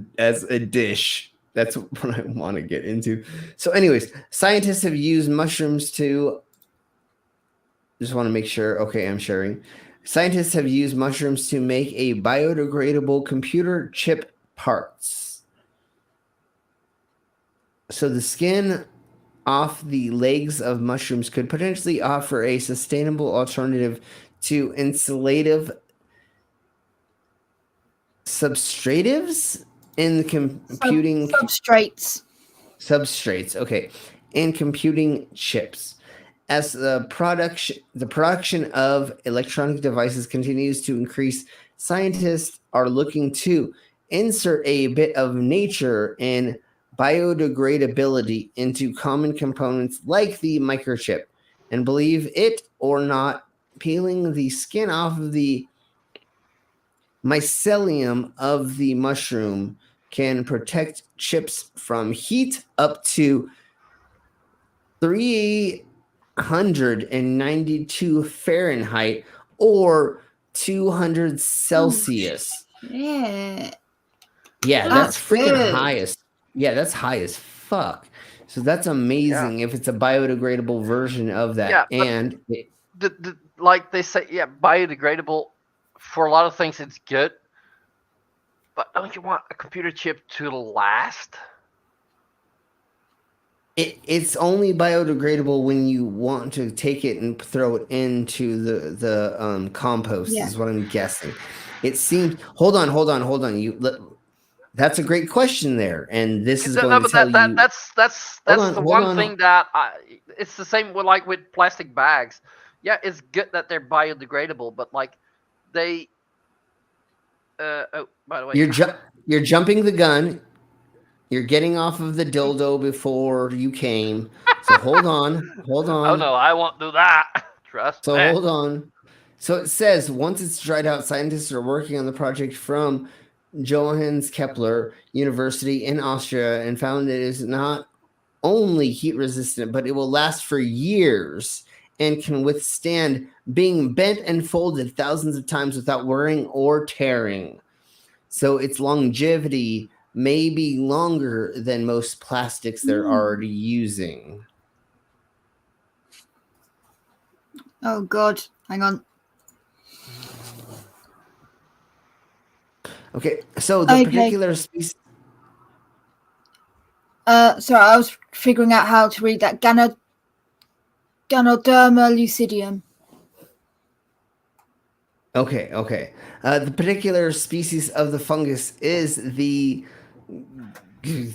dish. That's what I want to get into. So, anyways, scientists have used mushrooms to. Just want to make sure. Okay, I'm sharing. Scientists have used mushrooms to make a biodegradable computer chip parts. So the skin off the legs of mushrooms could potentially offer a sustainable alternative to insulative substratives in the computing substrates. Okay, in computing chips. As the production of electronic devices continues to increase, scientists are looking to insert a bit of nature and biodegradability into common components like the microchip. And believe it or not, peeling the skin off of the mycelium of the mushroom can protect chips from heat up to 392 Fahrenheit or 200 Celsius.
Yeah.
Yeah, that's freaking
good.
highest. Yeah, that's high as fuck. So that's amazing if it's a biodegradable version of that.
Yeah,
and
like they say, yeah, biodegradable. For a lot of things, it's good. But don't you want a computer chip to last?
It's only biodegradable when you want to take it and throw it into the compost.
Yeah.
Is what I'm guessing. It seems. Hold on. That's a great question there, and this is going to tell you.
That's the one thing that it's the same with plastic bags. Yeah, it's good that they're biodegradable, but like they. Oh, by the way,
You're jumping the gun. You're getting off of the dildo before you came. So hold on.
Oh no, I won't do that. Trust me.
Hold on. So it says once it's dried out, scientists are working on the project from Johannes Kepler University in Austria and found it is not only heat resistant, but it will last for years and can withstand being bent and folded thousands of times without wearing or tearing. So its longevity may be longer than most plastics they're already using.
Oh God, hang on.
Okay, so the particular species.
Sorry, I was figuring out how to read that. Ganoderma lucidium.
Okay. The particular species of the fungus is the what you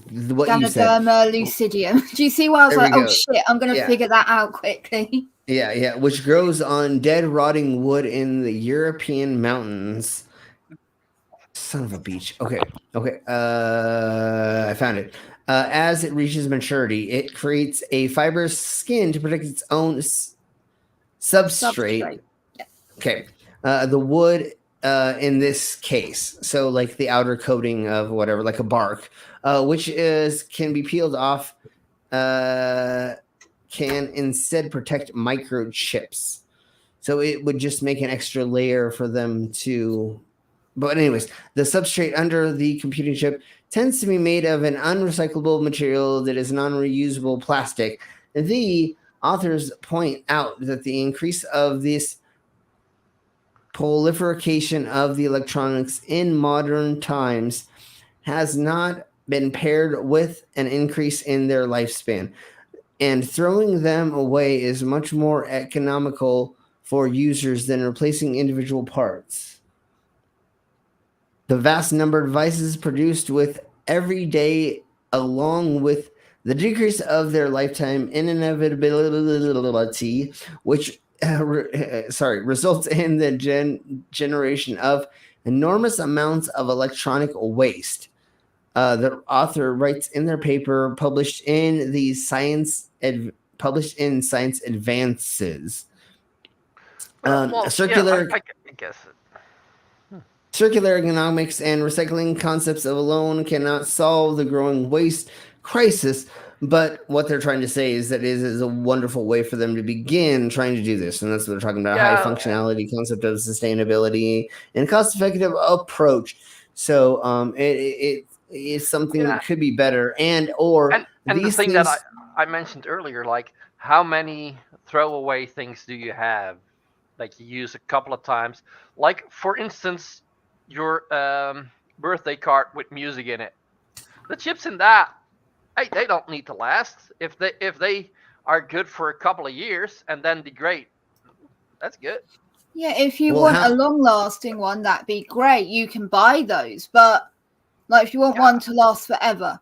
said.
Ganoderma lucidium. Do you see why I was like, oh shit, I'm going to figure that out quickly.
Yeah, which grows on dead, rotting wood in the European mountains. Son of a beach. Okay. I found it. As it reaches maturity, it creates a fibrous skin to protect its own substrate.
Yeah.
Okay. The wood in this case, so like the outer coating of whatever, like a bark, which can be peeled off, can instead protect microchips. So it would just make an extra layer for them to. But anyways, the substrate under the computing chip tends to be made of an unrecyclable material that is non-reusable plastic. The authors point out that the increase of this proliferation of the electronics in modern times has not been paired with an increase in their lifespan, and throwing them away is much more economical for users than replacing individual parts. The vast number of devices produced with every day, along with The decrease of their lifetime inevitability, which results in the generation of enormous amounts of electronic waste. The author writes in their paper published in Science Advances. Circular.
Yeah, I guess.
Circular economics and recycling concepts alone cannot solve the growing waste crisis, but what they're trying to say is that it is a wonderful way for them to begin trying to do this, and that's what they're talking about: high functionality, concept of sustainability, and cost-effective approach. So it is something that could be better, and
the thing that I mentioned earlier, like how many throwaway things do you have? Like you use a couple of times. Like for instance, your birthday card with music in it. The chips in that, hey, they don't need to last. If they are good for a couple of years and then degrade, that's good.
Yeah, if you want a long-lasting one, that'd be great. You can buy those, but like if you want one to last forever,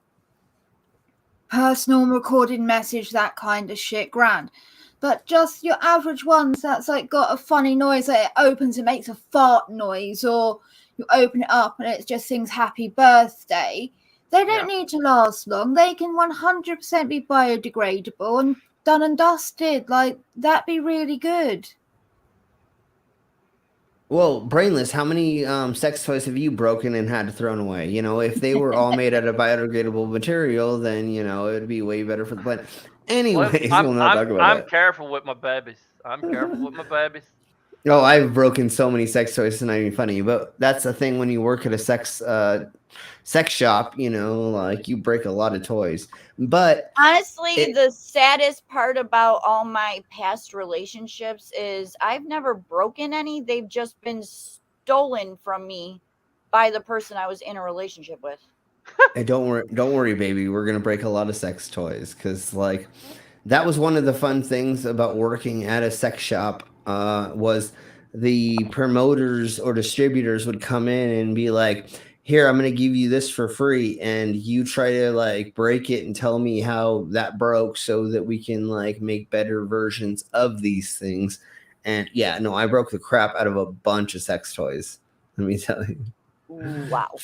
personal recorded message, that kind of shit, grand. But just your average ones that's like got a funny noise that it opens, it makes a fart noise, or you open it up and it just sings happy birthday. They don't need to last long. They can 100% be biodegradable and done and dusted. Like, that'd be really good.
Well, Brainless, how many sex toys have you broken and had to thrown away? You know, if they were all made out of biodegradable material, then, you know, it'd be way better for the planet. Anyways, we'll not talk about that.
I'm careful with my babies.
Oh, I've broken so many sex toys, it's not even funny. But that's the thing when you work at a sex shop, you know, like you break a lot of toys. But
honestly, the saddest part about all my past relationships is I've never broken any. They've just been stolen from me by the person I was in a relationship with.
Hey, don't worry, baby. We're gonna break a lot of sex toys because, like, that was one of the fun things about working at a sex shop. Was the promoters or distributors would come in and be like, "Here, I'm gonna give you this for free," and you try to like break it and tell me how that broke so that we can like make better versions of these things. And yeah, no, I broke the crap out of a bunch of sex toys. Let me tell you.
Wow.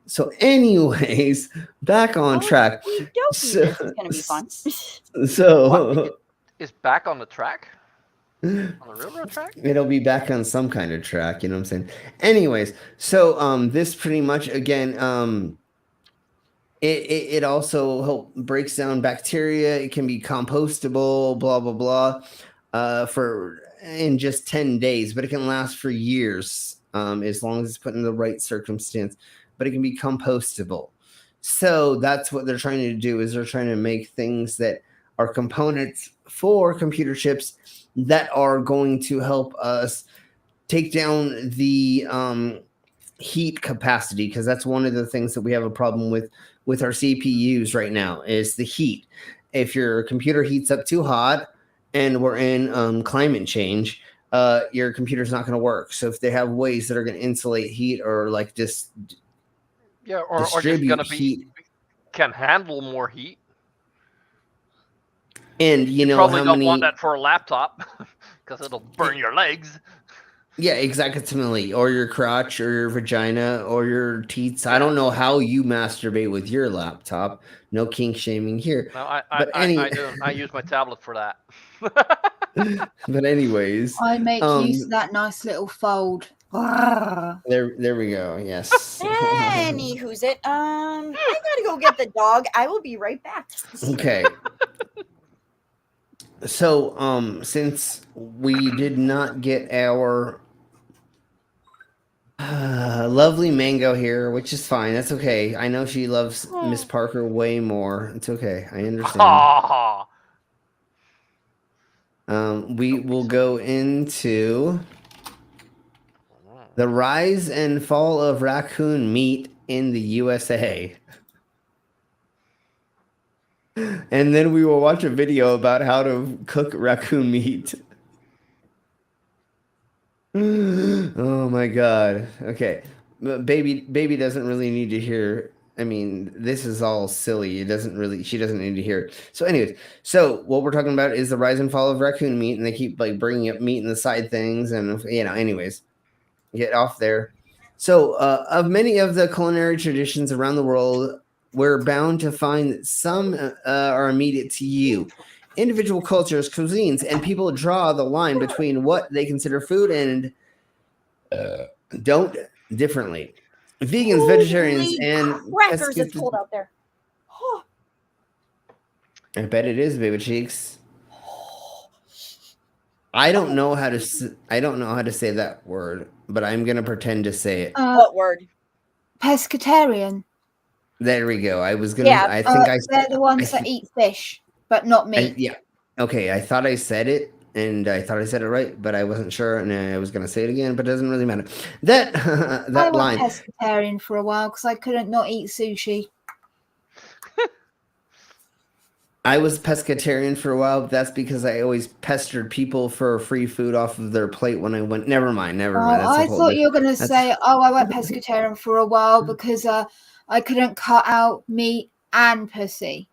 So, anyways, back on track.
This is gonna be fun.
So,
is back on the track? On the railroad track?
It'll be back on some kind of track, you know what I'm saying? Anyways, so this pretty much again, it also breaks down bacteria. It can be compostable, blah blah blah, for in just 10 days, but it can last for years, as long as it's put in the right circumstance. But it can be compostable. So that's what they're trying to do, is they're trying to make things that are components for computer chips that are going to help us take down the heat capacity, because that's one of the things that we have a problem with our CPUs right now is the heat. If your computer heats up too hot, and we're in climate change, your computer's not going to work. So if they have ways that are going to insulate heat or like just
or just going to be can handle more heat.
And you know
probably
how
don't
many
want that for a laptop because it'll burn your legs.
Yeah, exactly. Or your crotch, or your vagina, or your teats. I don't know how you masturbate with your laptop. No kink shaming here.
No, I don't. I use my tablet for that.
But anyways,
I make use of that nice little fold.
There we go. Yes.
Anywho's it. I gotta go get the dog. I will be right back.
Okay. So, since we did not get our lovely Mango here, which is fine. That's okay. I know she loves Miss Parker way more. It's okay. I understand. We will go into the rise and fall of raccoon meat in the USA. And then we will watch a video about how to cook raccoon meat. Oh my god. Okay. Baby doesn't really need to hear I mean, this is all silly. She doesn't need to hear it. So anyways, so what we're talking about is the rise and fall of raccoon meat, and they keep like bringing up meat in the side things, and anyways, get off there. So of many of the culinary traditions around the world, we're bound to find that some are immediate to you. Individual cultures, cuisines, and people draw the line between what they consider food and don't differently. Vegans, vegetarians,
Holy
and
crackers, it's cold out there.
I bet it is, baby cheeks. I don't know how to say that word, but I'm gonna pretend to say it.
What word?
Pescatarian.
There we go. I was gonna.
Yeah,
I think
they're the ones that eat fish, but not meat.
yeah. Okay. I thought I said it, and I thought I said it right, but I wasn't sure, and I was gonna say it again, but it doesn't really matter. That
I
line.
went pescatarian for a while because I couldn't not eat sushi.
I was pescatarian for a while. But that's because I always pestered people for free food off of their plate when I went. Never mind.
I thought you were going to say, I went pescatarian for a while because I couldn't cut out meat and pussy.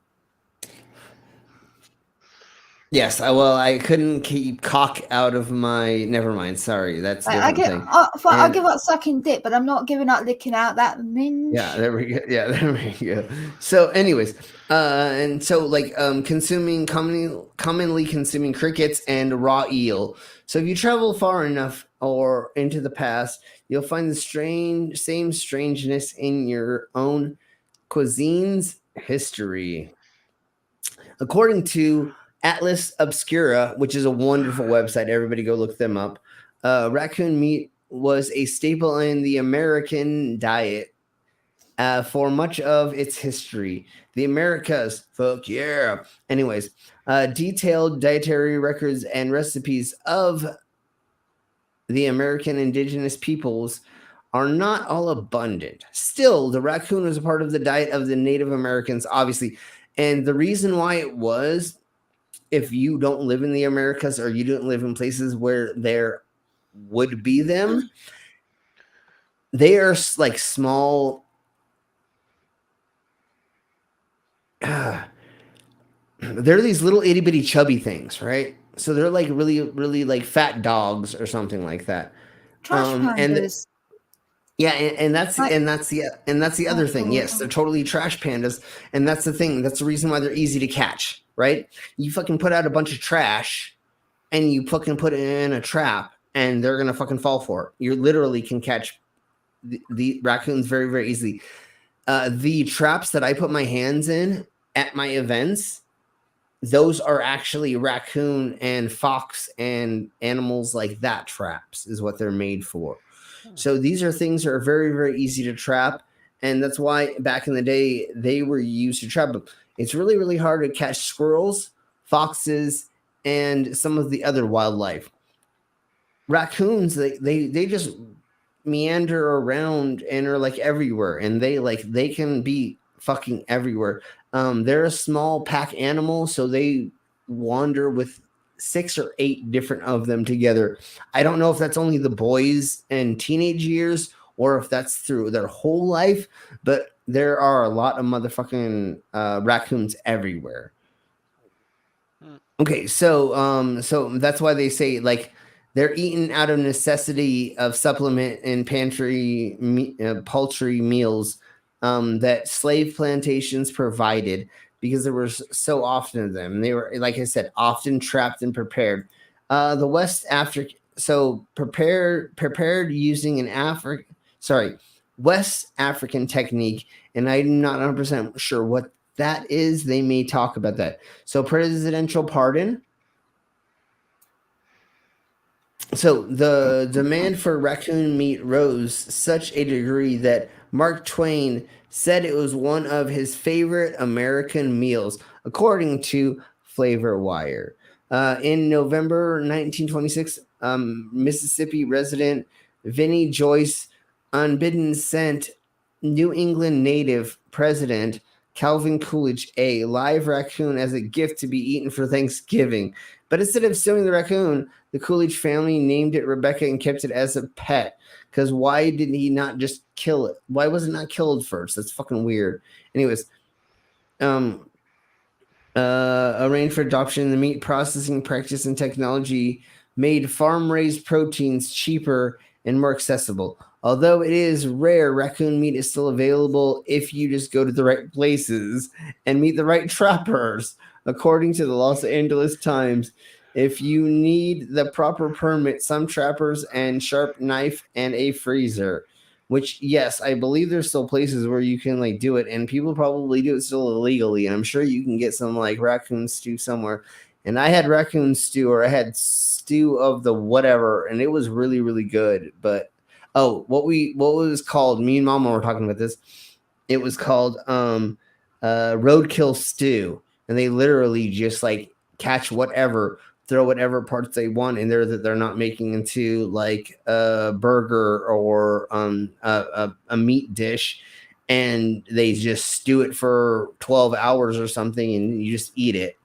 Yes, I couldn't keep cock out of my. Never mind. Sorry, that's a different thing.
I'll give up sucking dick, but I'm not giving up licking out that minge.
Yeah, there we go. Yeah, there we go. So, anyways, and so like commonly consuming crickets and raw eel. So, if you travel far enough or into the past, you'll find the same strangeness in your own cuisine's history. According to Atlas Obscura, which is a wonderful website. Everybody go look them up. Raccoon meat was a staple in the American diet for much of its history. The Americas, fuck yeah. Anyways, detailed dietary records and recipes of the American indigenous peoples are not all abundant. Still, the raccoon was a part of the diet of the Native Americans, obviously. And the reason why it was, if you don't live in the Americas or you don't live in places where there would be them, they are like small. They're these little itty bitty chubby things, right? So they're like really, really like fat dogs or something like that.
Trash pandas.
And that's the other thing. Yes, they're totally trash pandas, and that's the thing. That's the reason why they're easy to catch, right? You fucking put out a bunch of trash, and you fucking put it in a trap, and they're gonna fucking fall for it. You literally can catch the raccoons very, very easily. The traps that I put my hands in at my events, those are actually raccoon and fox and animals like that traps is what they're made for. So these are things that are very, very easy to trap. And that's why back in the day, they were used to trap them. It's really, really hard to catch squirrels, foxes, and some of the other wildlife. Raccoons, they just meander around and are like everywhere. And they can be fucking everywhere. They're a small pack animal, so they wander with 6 or 8 different of them together. I don't know if that's only the boys and teenage years or if that's through their whole life, but there are a lot of motherfucking raccoons everywhere. Okay, so that's why they say like they're eaten out of necessity of supplement and pantry poultry meals that slave plantations provided, because there were so often of them. They were, like I said, often trapped and prepared. The West African, so prepared using an West African technique, and I'm not 100% sure what that is. They may talk about that. So presidential pardon. So the demand for raccoon meat rose such a degree that Mark Twain said it was one of his favorite American meals, according to Flavor Wire. In November 1926, Mississippi resident Vinnie Joyce unbidden sent New England native President Calvin Coolidge a live raccoon as a gift to be eaten for Thanksgiving. But instead of stealing the raccoon, the Coolidge family named it Rebecca and kept it as a pet. Because why did he not just kill it? Why was it not killed first? That's fucking weird. Anyways, arranged for adoption, the meat processing practice and technology made farm-raised proteins cheaper and more accessible. Although it is rare, raccoon meat is still available if you just go to the right places and meet the right trappers. According to the Los Angeles Times, if you need the proper permit, some trappers and sharp knife and a freezer. Which, yes, I believe there's still places where you can like do it, and people probably do it still illegally. And I'm sure you can get some like raccoon stew somewhere. And I had raccoon stew, or I had stew of the whatever, and it was really, really good. But what was called? Me and Mama were talking about this. It was called roadkill stew, and they literally just like catch whatever, throw whatever parts they want in there that they're not making into like a burger or a meat dish, and they just stew it for 12 hours or something, and you just eat it.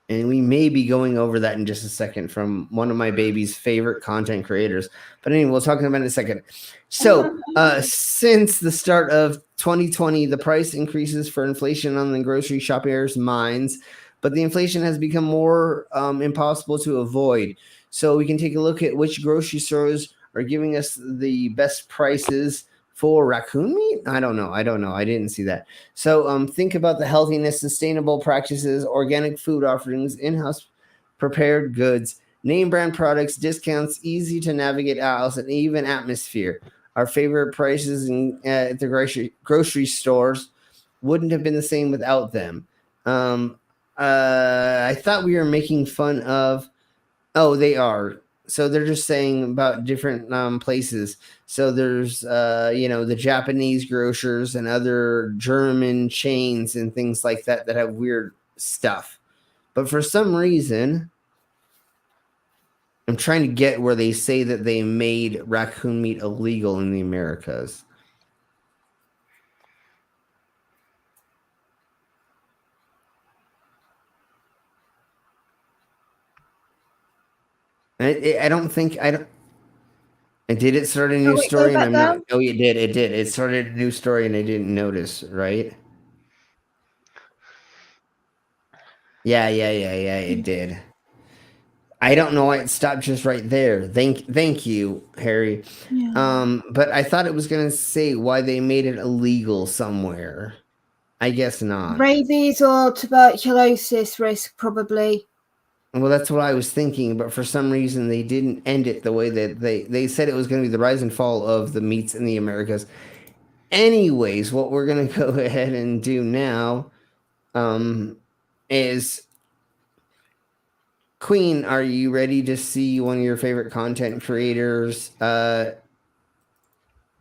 And we may be going over that in just a second from one of my baby's favorite content creators. But anyway, we'll talk about it in a second. So since the start of 2020, the price increases for inflation on the grocery shoppers' minds, but the inflation has become more impossible to avoid. So we can take a look at which grocery stores are giving us the best prices for raccoon meat. I don't know. I didn't see that. So think about the healthiness, sustainable practices, organic food offerings, in-house prepared goods, name brand products, discounts, easy to navigate aisles, and even atmosphere. Our favorite prices at the grocery stores wouldn't have been the same without them. I thought we were making fun of. Oh, they are. So they're just saying about different places. So there's, the Japanese grocers and other German chains and things like that that have weird stuff. But for some reason, I'm trying to get where they say that they made raccoon meat illegal in the Americas. I don't think did it start a new story and I'm not. Oh, it did. It did. It started a new story and I didn't notice, right? Yeah. It did. I don't know why it stopped just right there. Thank you, Harry.
Yeah.
But I thought it was gonna say why they made it illegal somewhere. I guess not.
Rabies or tuberculosis risk, probably.
Well, that's what I was thinking, but for some reason they didn't end it the way that they said it was going to be the rise and fall of the meats in the Americas. Anyways, what we're going to go ahead and do now is Queen, are you ready to see one of your favorite content creators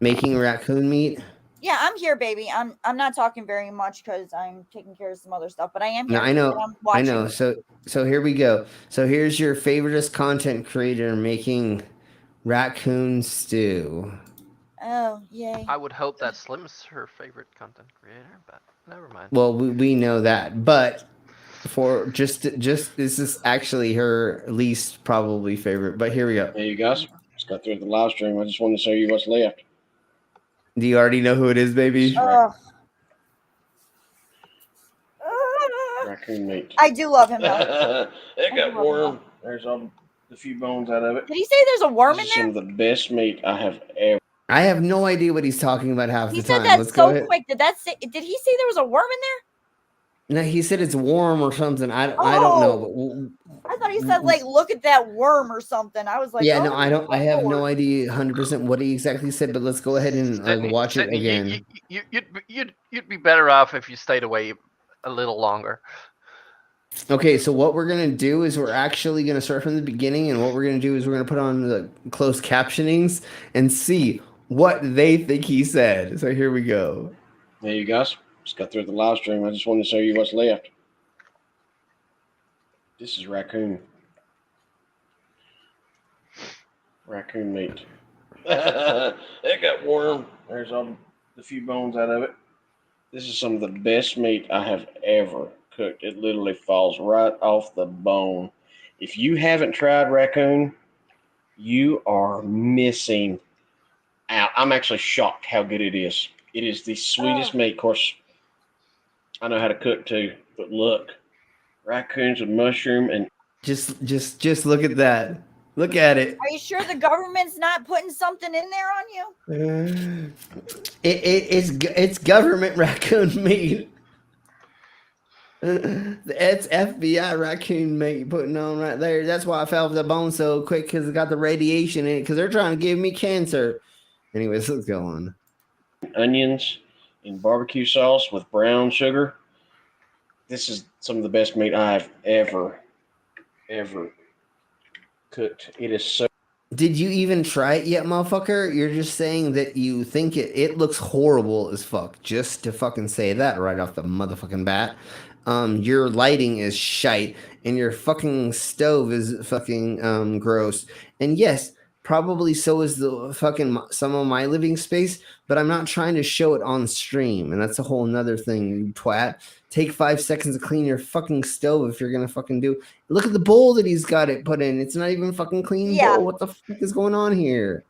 making raccoon meat?
Yeah, I'm here, baby. I'm not talking very much because I'm taking care of some other stuff, but I am here.
No, I know.
I'm watching.
So here we go. So here's your favoriteest content creator making raccoon stew.
Oh, yay.
I would hope that Slim's her favorite content creator, but never mind.
Well, we know that, but for just this is actually her least probably favorite. But here we go.
Hey, you guys, just got through the live stream. I just wanted to show you what's left.
Do you already know who it is, baby?
Raccoon meat.
I do love him, though.
It got warm. There's a few bones out of it.
Did he say there's a worm in there?
Some of the best meat I have ever.
I have no idea what he's talking about half the time.
He said that so quick. Did he say there was a worm in there?
No, he said it's warm or something. I don't know.
I thought he said like, look at that worm or something. I was like,
yeah, no, I don't. I have no idea 100% what he exactly said. But let's go ahead and watch it again.
You'd be better off if you stayed away a little longer.
Okay, so what we're gonna do is we're actually gonna start from the beginning, and what we're gonna do is we're gonna put on the closed captionings and see what they think he said. So here we go.
Hey, you guys, just got through the live stream. I just wanted to show you what's left. This is raccoon meat. It got warm. There's a few bones out of it. This is some of the best meat I have ever cooked. It literally falls right off the bone. If you haven't tried Raccoon, you are missing out. I'm actually shocked how good it is. It is the sweetest meat. Of course, I know how to cook too, but look, raccoons with mushroom and
Just look at that. Look at it.
Are you sure the government's not putting something in there on you?
It's government raccoon meat. It's FBI raccoon meat putting on right there. That's why I fell off the bone so quick, because it got the radiation in it, because they're trying to give me cancer. Anyways, let's go on.
onions in barbecue sauce with brown sugar. This is some of the best meat I've ever cooked. It is so.
Did you even try it yet, motherfucker? You're just saying that you think it looks horrible as fuck. Just to fucking say that right off the motherfucking bat. Your lighting is shite, and your fucking stove is fucking gross. And yes, probably so is the fucking some of my living space, but I'm not trying to show it on stream, and that's a whole nother thing, you twat. Take 5 seconds to clean your fucking stove if you're gonna fucking do. Look at the bowl that he's got it put in. It's not even fucking clean bowl. What the fuck is going on here?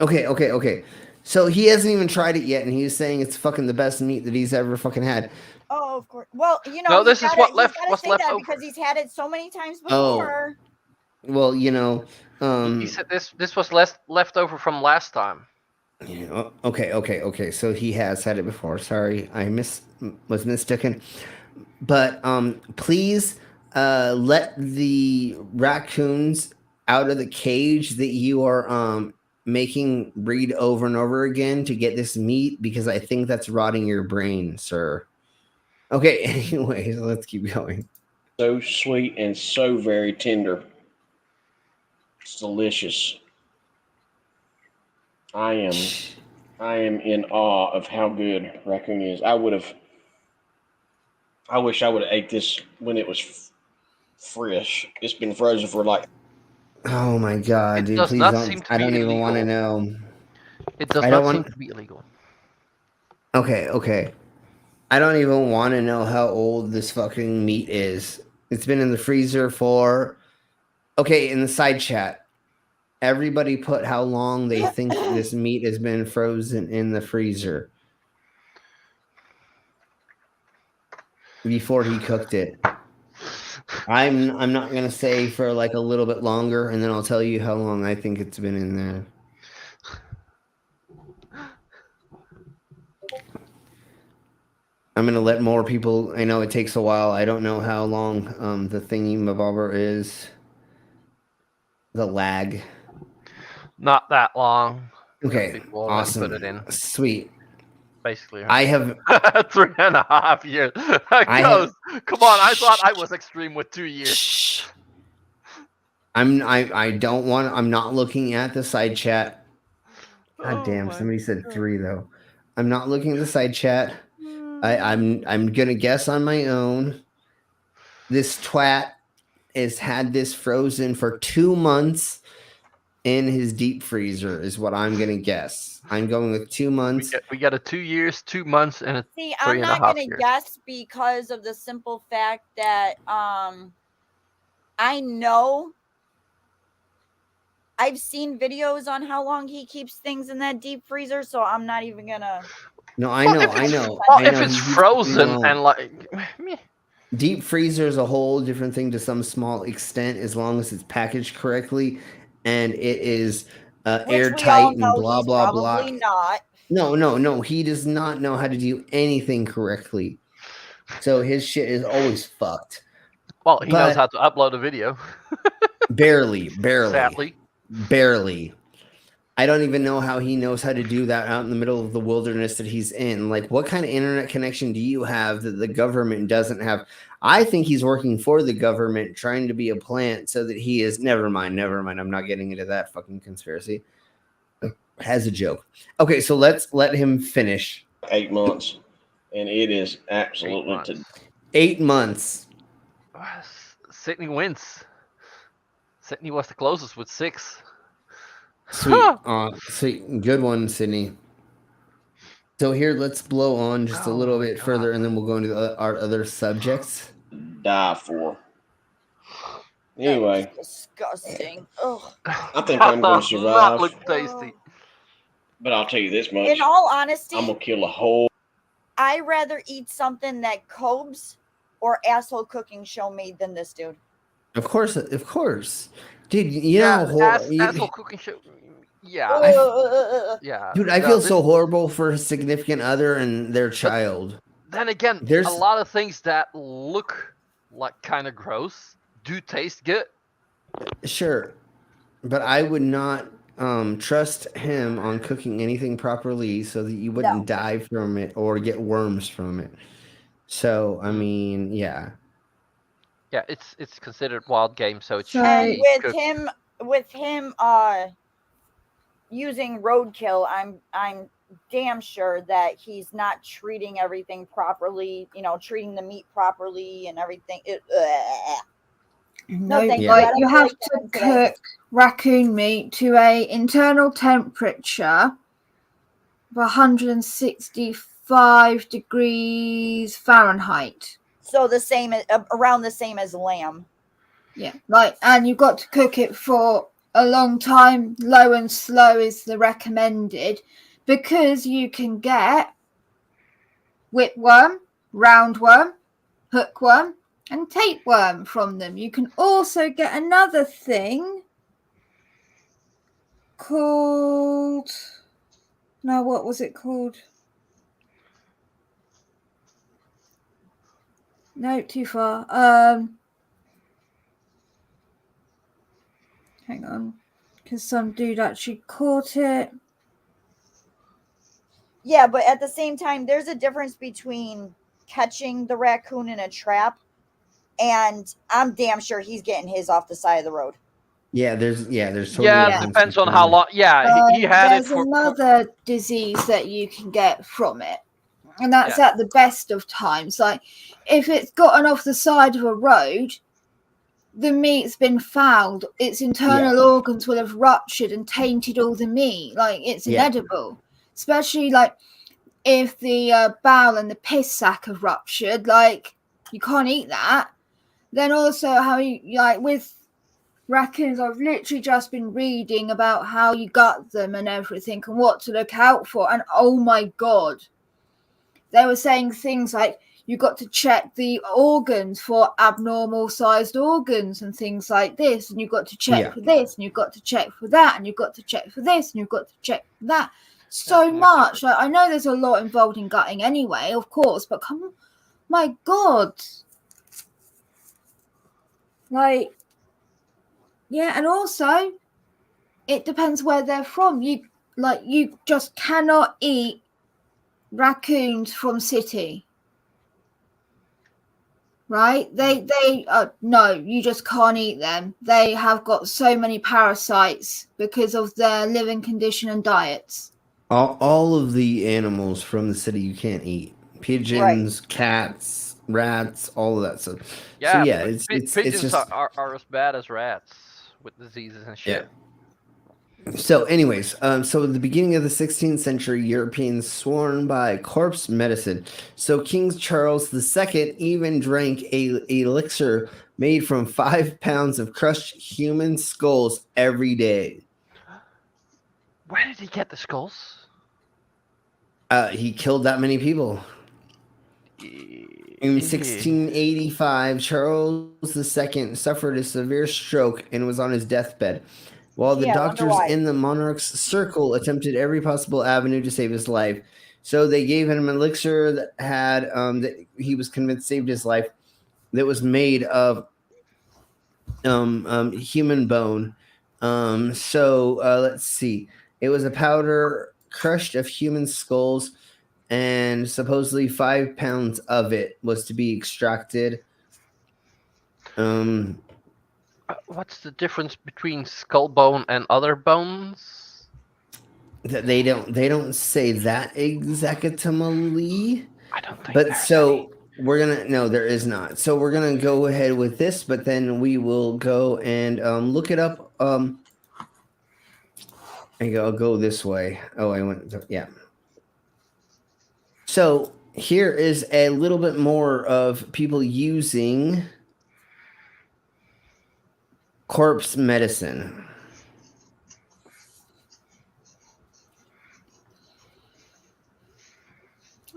Okay. So he hasn't even tried it yet, and he's saying it's fucking the best meat that he's ever fucking had.
Oh, of course. Well, you know,
No, this is what's left over.
because he's had it so many times
Oh.
before.
Well, you know,
he said this was left over from last time.
Yeah, okay. So he has had it before. Sorry, I was mistaken. But please let the raccoons out of the cage that you are making breed over and over again to get this meat, because I think that's rotting your brain, sir. Okay, anyways, let's keep going.
So sweet and so very tender. It's delicious. I am in awe of how good raccoon is. I wish I would have ate this when it was fresh. It's been frozen for like.
Oh my god, dude! Please don't. I don't even want to know.
It does not seem to be illegal.
Okay. I don't even want to know how old this fucking meat is. It's been in the freezer for. Okay, in the side chat, everybody put how long they think this meat has been frozen in the freezer before he cooked it. I'm not gonna say for like a little bit longer, and then I'll tell you how long I think it's been in there. I'm gonna let more people. I know it takes a while. I don't know how long the thingy mabobber is. The lag.
Not that long.
Okay, awesome.
Put it in.
Sweet.
Basically,
I have
3.5 years. Come on, I thought I was extreme with 2 years.
I'm not looking at the side chat. God damn, somebody said 3 though. I'm not looking at the side chat. I'm gonna guess on my own. This twat has had this frozen for 2 months in his deep freezer, is what I'm gonna guess. I'm going with 2 months.
We got a 2 years, 2 months, and a
See,
3.5
I'm not gonna
years.
guess because of the simple fact that I know I've seen videos on how long he keeps things in that deep freezer, so I'm not even gonna.
No, I know.
Well, if it's frozen and like.
Deep freezer is a whole different thing to some small extent, as long as it's packaged correctly and it is airtight and blah blah blah.
Probably not.
No. He does not know how to do anything correctly, so his shit is always fucked.
Well, he knows how to upload a video.
barely.
Sadly.
Barely. I don't even know how he knows how to do that out in the middle of the wilderness that he's in. Like, what kind of internet connection do you have that the government doesn't have? I think he's working for the government, trying to be a plant so that he is. Never mind. I'm not getting into that fucking conspiracy. As a joke. Okay, so let's let him finish.
8 months, and it is absolutely
8 months.
Sydney wins. Sydney was the closest with 6.
Sweet. Sweet. Good one, Sydney. So here, let's blow on just a little bit further, and then we'll go into our other subjects.
Die for. Anyway,
disgusting. Ugh.
I think I'm going to survive.
Not look tasty.
But I'll tell you this much.
In all honesty,
I'm going to kill a whole.
I'd rather eat something that Cobes or Asshole Cooking Show made than this dude.
Of course, dude. You know,
asshole cooking show. Yeah, yeah.
Dude, I feel so horrible for a significant other and their child.
Then again,
There's
a lot of things that look like kind of gross do taste good.
Sure, but I would not trust him on cooking anything properly so that you wouldn't die from it or get worms from it. So, I mean, yeah.
Yeah, it's considered wild game, so it should
And
be
with him using roadkill, I'm damn sure that he's not treating everything properly, treating the meat properly and everything.
No, like you have to cook raccoon meat to a internal temperature of 165 degrees Fahrenheit.
So around the same as lamb.
Yeah, and you've got to cook it for a long time. Low and slow is the recommended, because you can get whipworm, roundworm, hookworm, and tapeworm from them. You can also get another thing called... No, what was it called? No, too far. Hang on, because some dude actually caught it.
Yeah, but at the same time, there's a difference between catching the raccoon in a trap, and I'm damn sure he's getting his off the side of the road.
Yeah, there's totally
it depends on how long. Yeah, he had it for.
There's another disease that you can get from it, and that's at the best of times. Like, if it's gotten off the side of a road, the meat's been fouled. Its internal organs will have ruptured and tainted all the meat. Like, it's inedible. Especially, like, if the bowel and the piss sac have ruptured, like, you can't eat that. Then also how with raccoons, I've literally just been reading about how you gut them and everything and what to look out for. And oh my God, they were saying things like, you got to check the organs for abnormal sized organs and things like this. And you've got to check for this, and you've got to check for that, and you've got to check for this, and you've got to check for that. So much. Like, I know there's a lot involved in gutting anyway, of course, but come on, my God. Like, yeah, and also it depends where they're from. You just cannot eat raccoons from city. Right? They no, you just can't eat them. They have got so many parasites because of their living condition and diets.
All of the animals from the city you can't eat. Pigeons, cats, rats, all of that stuff.
Yeah,
so,
pigeons
just
are as bad as rats with diseases and shit.
So, anyways, so at the beginning of the 16th century, Europeans sworn by corpse medicine. So King Charles II even drank a elixir made from 5 pounds of crushed human skulls every day.
Where did he get the skulls?
He killed that many people. In 1685, Charles II suffered a severe stroke and was on his deathbed. While the doctors in the monarch's circle attempted every possible avenue to save his life. So they gave him an elixir that had, that he was convinced saved his life, that was made of human bone. Let's see. It was a powder crushed of human skulls, and supposedly 5 pounds of it was to be extracted.
What's the difference between skull bone and other bones?
They don't say that exactly.
I don't think.
But so there is not. So we're gonna go ahead with this, but then we will go and look it up. I'll go this way. Oh, I went. Yeah. So here is a little bit more of people using corpse medicine.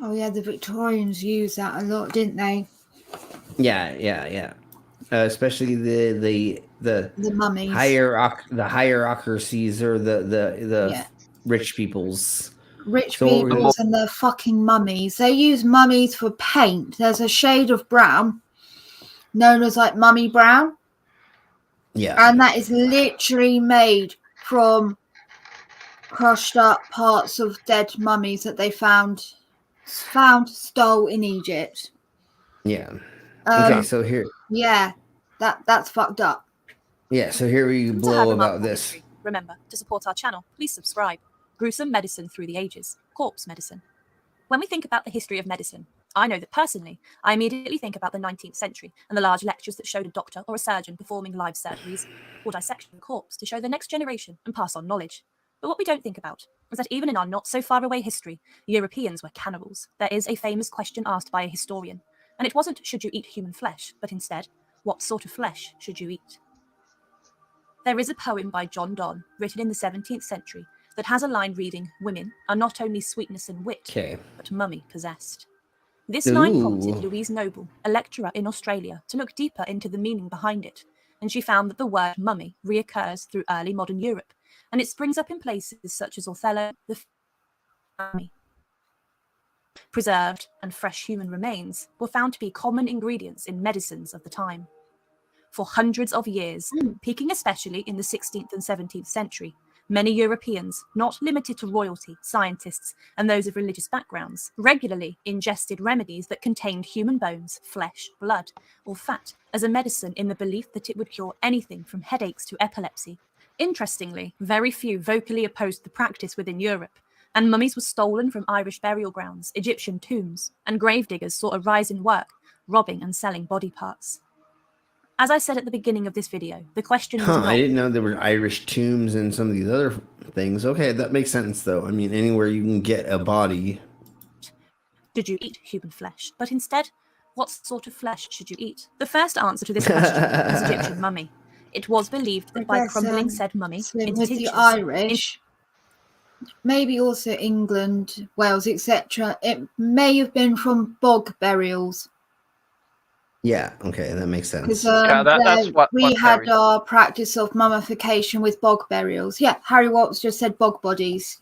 Oh yeah, the Victorians used that a lot, didn't they?
Yeah. Especially the
mummies,
hierarchies or the
Yeah.
rich peoples.
Rich
So what were
peoples and their fucking mummies. They use mummies for paint. There's a shade of brown known as like mummy brown.
Yeah.
And that is literally made from crushed up parts of dead mummies that they stole in Egypt.
Yeah. Okay, so here.
Yeah, that's fucked up.
Yeah, so here we
To
blow
have
about
remarkable
this.
history. Remember, to support our channel, please subscribe. Gruesome medicine through the ages. Corpse medicine. When we think about the history of medicine, I know that personally, I immediately think about the 19th century and the large lectures that showed a doctor or a surgeon performing live surgeries or dissection of a corpse to show the next generation and pass on knowledge. But what we don't think about is that even in our not so far away history, Europeans were cannibals. There is a famous question asked by a historian, and it wasn't should you eat human flesh, but instead, what sort of flesh should you eat? There is a poem by John Donne, written in the 17th century, that has a line reading, "Women are not only sweetness and wit, but mummy possessed." This line prompted
Ooh.
Louise Noble, a lecturer in Australia, to look deeper into the meaning behind it, and she found that the word mummy reoccurs through early modern Europe, and it springs up in places such as Othello, the mummy. Preserved and fresh human remains were found to be common ingredients in medicines of the time. For hundreds of years, peaking especially in the 16th and 17th century, many Europeans, not limited to royalty, scientists, and those of religious backgrounds, regularly ingested remedies that contained human bones, flesh, blood, or fat as a medicine in the belief that it would cure anything from headaches to epilepsy. Interestingly, very few vocally opposed the practice within Europe, and mummies were stolen from Irish burial grounds, Egyptian tombs, and gravediggers saw a rise in work, robbing and selling body parts. As I said at the beginning of this video, the question is not...
I didn't know there were Irish tombs and some of these other things. Okay, that makes sense, though. I mean, anywhere you can get a body.
Did you eat human flesh? But instead, what sort of flesh should you eat? The first answer to this question was Egyptian mummy. It was believed that by crumbling said mummy into
with
tinctures...
the Irish, maybe also England, Wales, etc., it may have been from bog burials.
Yeah, okay, that makes sense.
Because
that's what
we had
Harry...
our practice of mummification with bog burials. Yeah, Harry Watts just said bog bodies.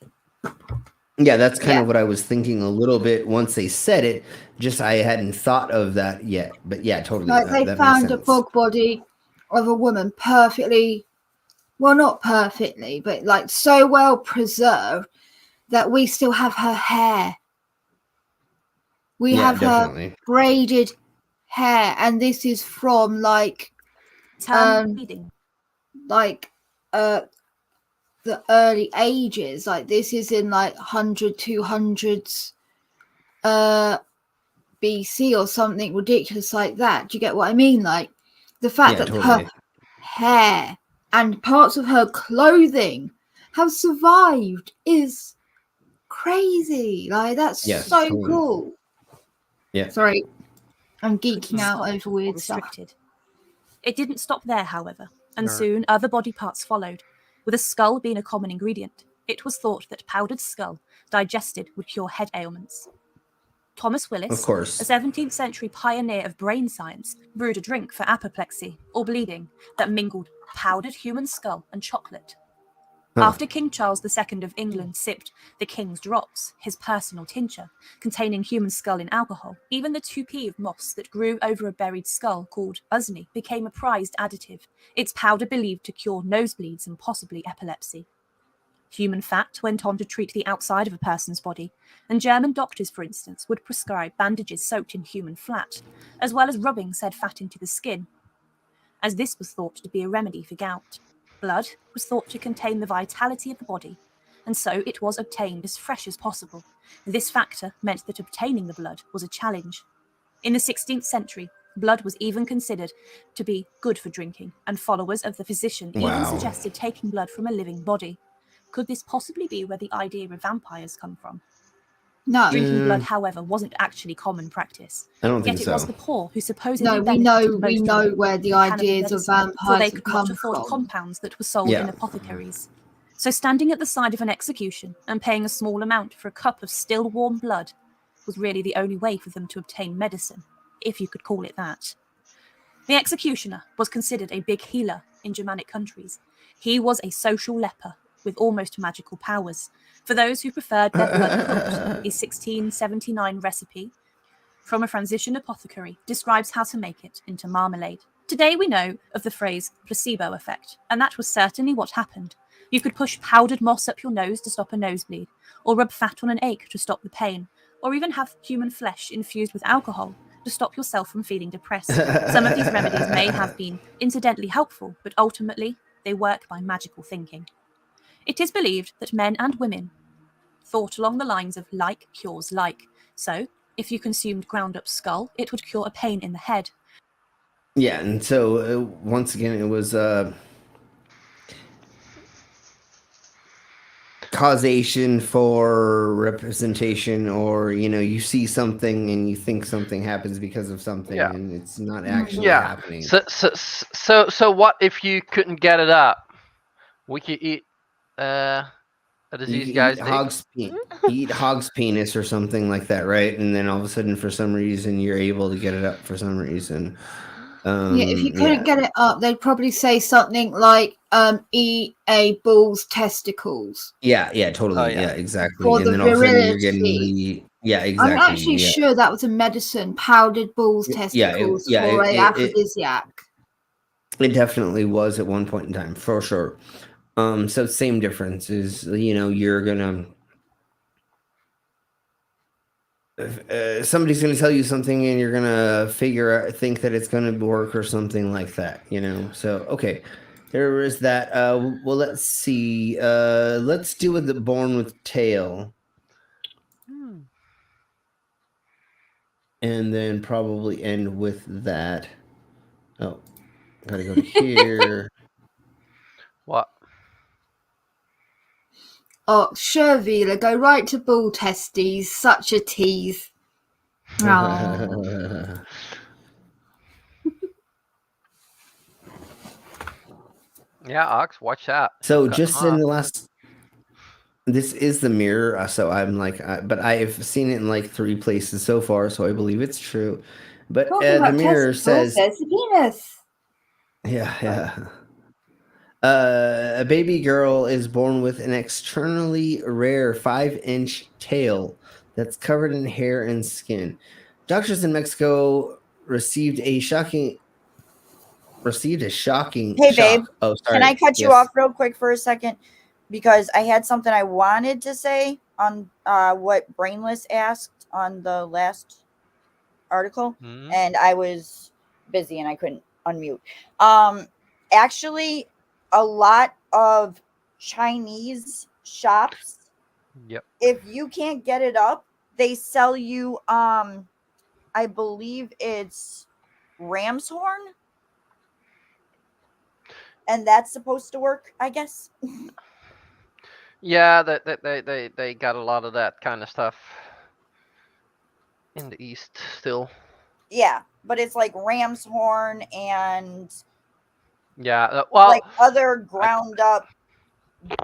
Yeah, that's kind of what I was thinking a little bit once they said it. Just I hadn't thought of that yet. But yeah, totally.
Like they
that
found
makes
a
sense.
bog body of a woman perfectly, well, not perfectly, but like so well preserved that we still have her hair. We have
definitely.
her braided hair, and this is from like the early ages. Like this is in like 100 200s BC or something ridiculous like that. Do you get what I mean? Like the fact that her hair and parts of her clothing have survived is crazy. Like that's so cool.
Yeah.
Sorry, I'm geeking out over weird stuff.
It didn't stop there, however, and soon other body parts followed, with a skull being a common ingredient. It was thought that powdered skull, digested, would cure head ailments. Thomas Willis,
Of course.
a 17th century pioneer of brain science, brewed a drink for apoplexy, or bleeding, that mingled powdered human skull and chocolate. After King Charles II of England sipped the King's Drops, his personal tincture, containing human skull in alcohol, even the toupee of moss that grew over a buried skull called usney became a prized additive, its powder believed to cure nosebleeds and possibly epilepsy. Human fat went on to treat the outside of a person's body, and German doctors, for instance, would prescribe bandages soaked in human fat, as well as rubbing said fat into the skin, as this was thought to be a remedy for gout. Blood was thought to contain the vitality of the body, and so it was obtained as fresh as possible. This factor meant that obtaining the blood was a challenge. In the 16th century, blood was even considered to be good for drinking, and followers of the physician even suggested taking blood from a living body. Could this possibly be where the idea of vampires come from?
No.
Drinking blood, however, wasn't actually common practice.
I don't think
Yet it was
so.
the poor who supposedly
No, we
benefited
know
most
know
from
where the
cannibal
ideas of
medicine, for they
vampires have
could not
come
afford
from.
compounds that were sold
Yeah.
in apothecaries. So standing at the side of an execution and paying a small amount for a cup of still warm blood was really the only way for them to obtain medicine, if you could call it that. The executioner was considered a big healer in Germanic countries. He was a social leper with almost magical powers. For those who preferred their blood cooked, a 1679 recipe from a Franciscan apothecary describes how to make it into marmalade. Today we know of the phrase placebo effect, and that was certainly what happened. You could push powdered moss up your nose to stop a nosebleed, or rub fat on an ache to stop the pain, or even have human flesh infused with alcohol to stop yourself from feeling depressed. Some of these remedies may have been incidentally helpful, but ultimately they work by magical thinking. It is believed that men and women thought along the lines of like cures like. So, if you consumed ground up skull, it would cure a pain in the head.
Yeah, and so once again, it was causation for representation, or you see something and you think something happens because of something,
Yeah.
and it's not actually
Yeah.
happening.
So what if you couldn't get it up? We could eat a
You
diseased
could
guy's
eat hog's penis or something like that, right? And then all of a sudden, for some reason, you're able to get it up for some reason.
Yeah, if you couldn't get it up, they'd probably say something like, eat a bull's testicles.
Yeah, totally.
Oh, yeah.
Yeah, exactly.
For
And
the
then all of a sudden you're getting
virility.
exactly.
I'm actually sure that was a medicine, powdered bull's testicles for an aphrodisiac.
It definitely was at one point in time, for sure. So same difference is, you're gonna somebody's gonna tell you something and you're gonna think that it's gonna work or something like that, So okay, there is that. Well, let's see. Let's do with the born with tail. And then probably end with that. Oh, gotta go to here.
What?
Oh, sure, Vila, go right to bull testes. Such a tease. Oh.
Yeah, Ox, watch out.
So just in the last, this is the mirror. So I'm like, but I've seen it in like 3 places so far, so I believe it's true. But the mirror says
the penis.
Yeah. A baby girl is born with an externally rare 5-inch tail that's covered in hair and skin. Doctors in Mexico received a shocking.
Hey, babe.
shock. Oh, sorry.
Can I cut you
Yes.
off real quick for a second? Because I had something I wanted to say on what Brainless asked on the last article, and I was busy and I couldn't unmute. Actually, a lot of Chinese shops,
Yep.
if you can't get it up, they sell you I believe it's ram's horn, and that's supposed to work, I guess.
Yeah, they got a lot of that kind of stuff in the East still.
Yeah, but it's like ram's horn and
Yeah, well,
like other ground up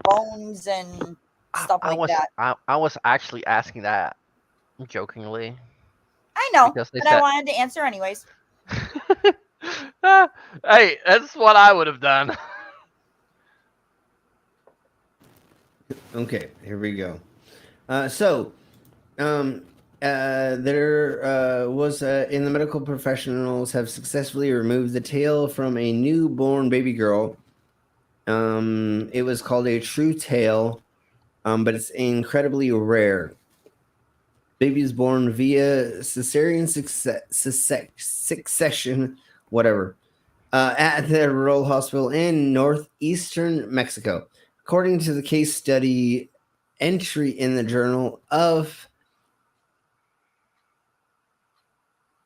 bones and stuff
I
like
was
that.
I was actually asking that jokingly.
I know,
Because they
but I
said-
wanted to answer anyways.
Hey, that's what I would have done.
Okay, here we go. There was in the medical professionals have successfully removed the tail from a newborn baby girl. It was called a true tail, but it's incredibly rare. Baby is born via cesarean succession, whatever, at the rural hospital in northeastern Mexico. According to the case study entry in the Journal of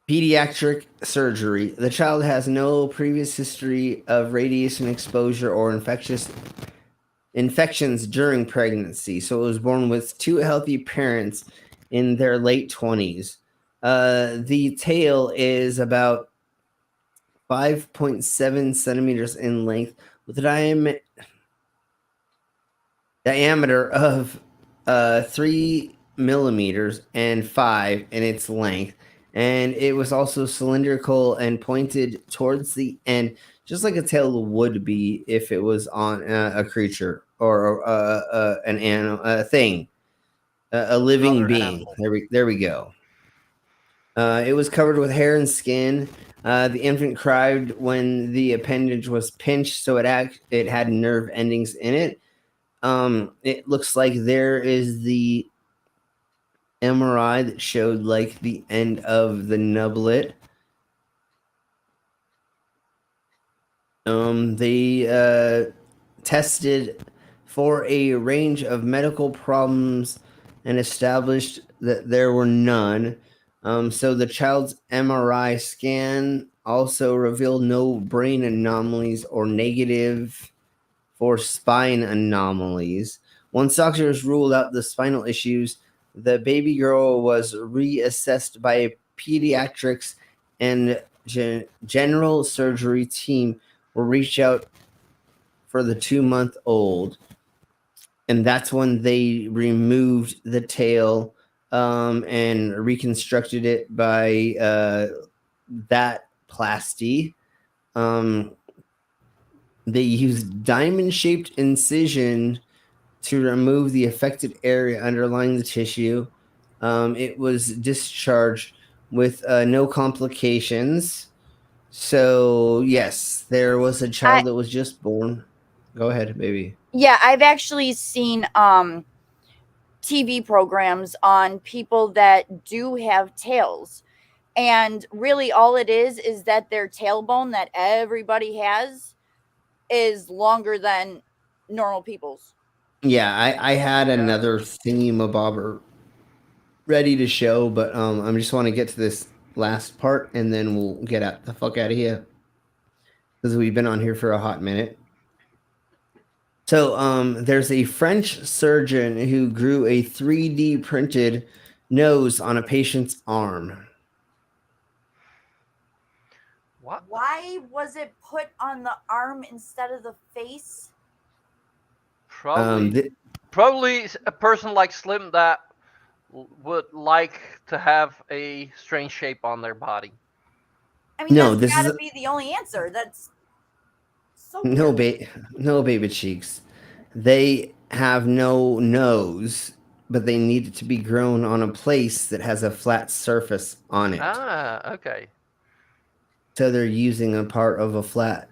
Pediatric Surgery, the child has no previous history of radiation exposure or infections during pregnancy. So it was born with 2 healthy parents in their late 20s. The tail is about 5.7 centimeters in length with a diameter of 3 millimeters and 5 in its length. And it was also cylindrical and pointed towards the end, just like a tail would be if it was on a creature or an animal, a thing, a living
Another
being.
animal.
There we go. It was covered with hair and skin. The infant cried when the appendage was pinched, so it had nerve endings in it. It looks like there is the MRI that showed like the end of the nublet. They tested for a range of medical problems and established that there were none. So the child's MRI scan also revealed no brain anomalies or negative for spine anomalies. Once doctors ruled out the spinal issues, the baby girl was reassessed by a pediatrics and general surgery team will reach out for the 2-month-old. And that's when they removed the tail and reconstructed it by that plasty. They used diamond-shaped incision to remove the affected area underlying the tissue. It was discharged with no complications. So, yes, there was a child that was just born. Go ahead, baby.
Yeah, I've actually seen TV programs on people that do have tails. And really all it is that their tailbone that everybody has is longer than normal people's.
Yeah, I had another thingy-mabobber ready to show, but I just want to get to this last part and then we'll get the fuck out of here. Because we've been on here for a hot minute. So there's a French surgeon who grew a 3D printed nose on a patient's arm.
What?
Why was it put on the arm instead of the face?
Probably a person like Slim that would like to have a strange shape on their body.
I mean, that's gotta be the only answer. That's so
no,
weird.
no baby cheeks. They have no nose, but they need it to be grown on a place that has a flat surface on it.
Ah, okay.
So they're using a part of a flat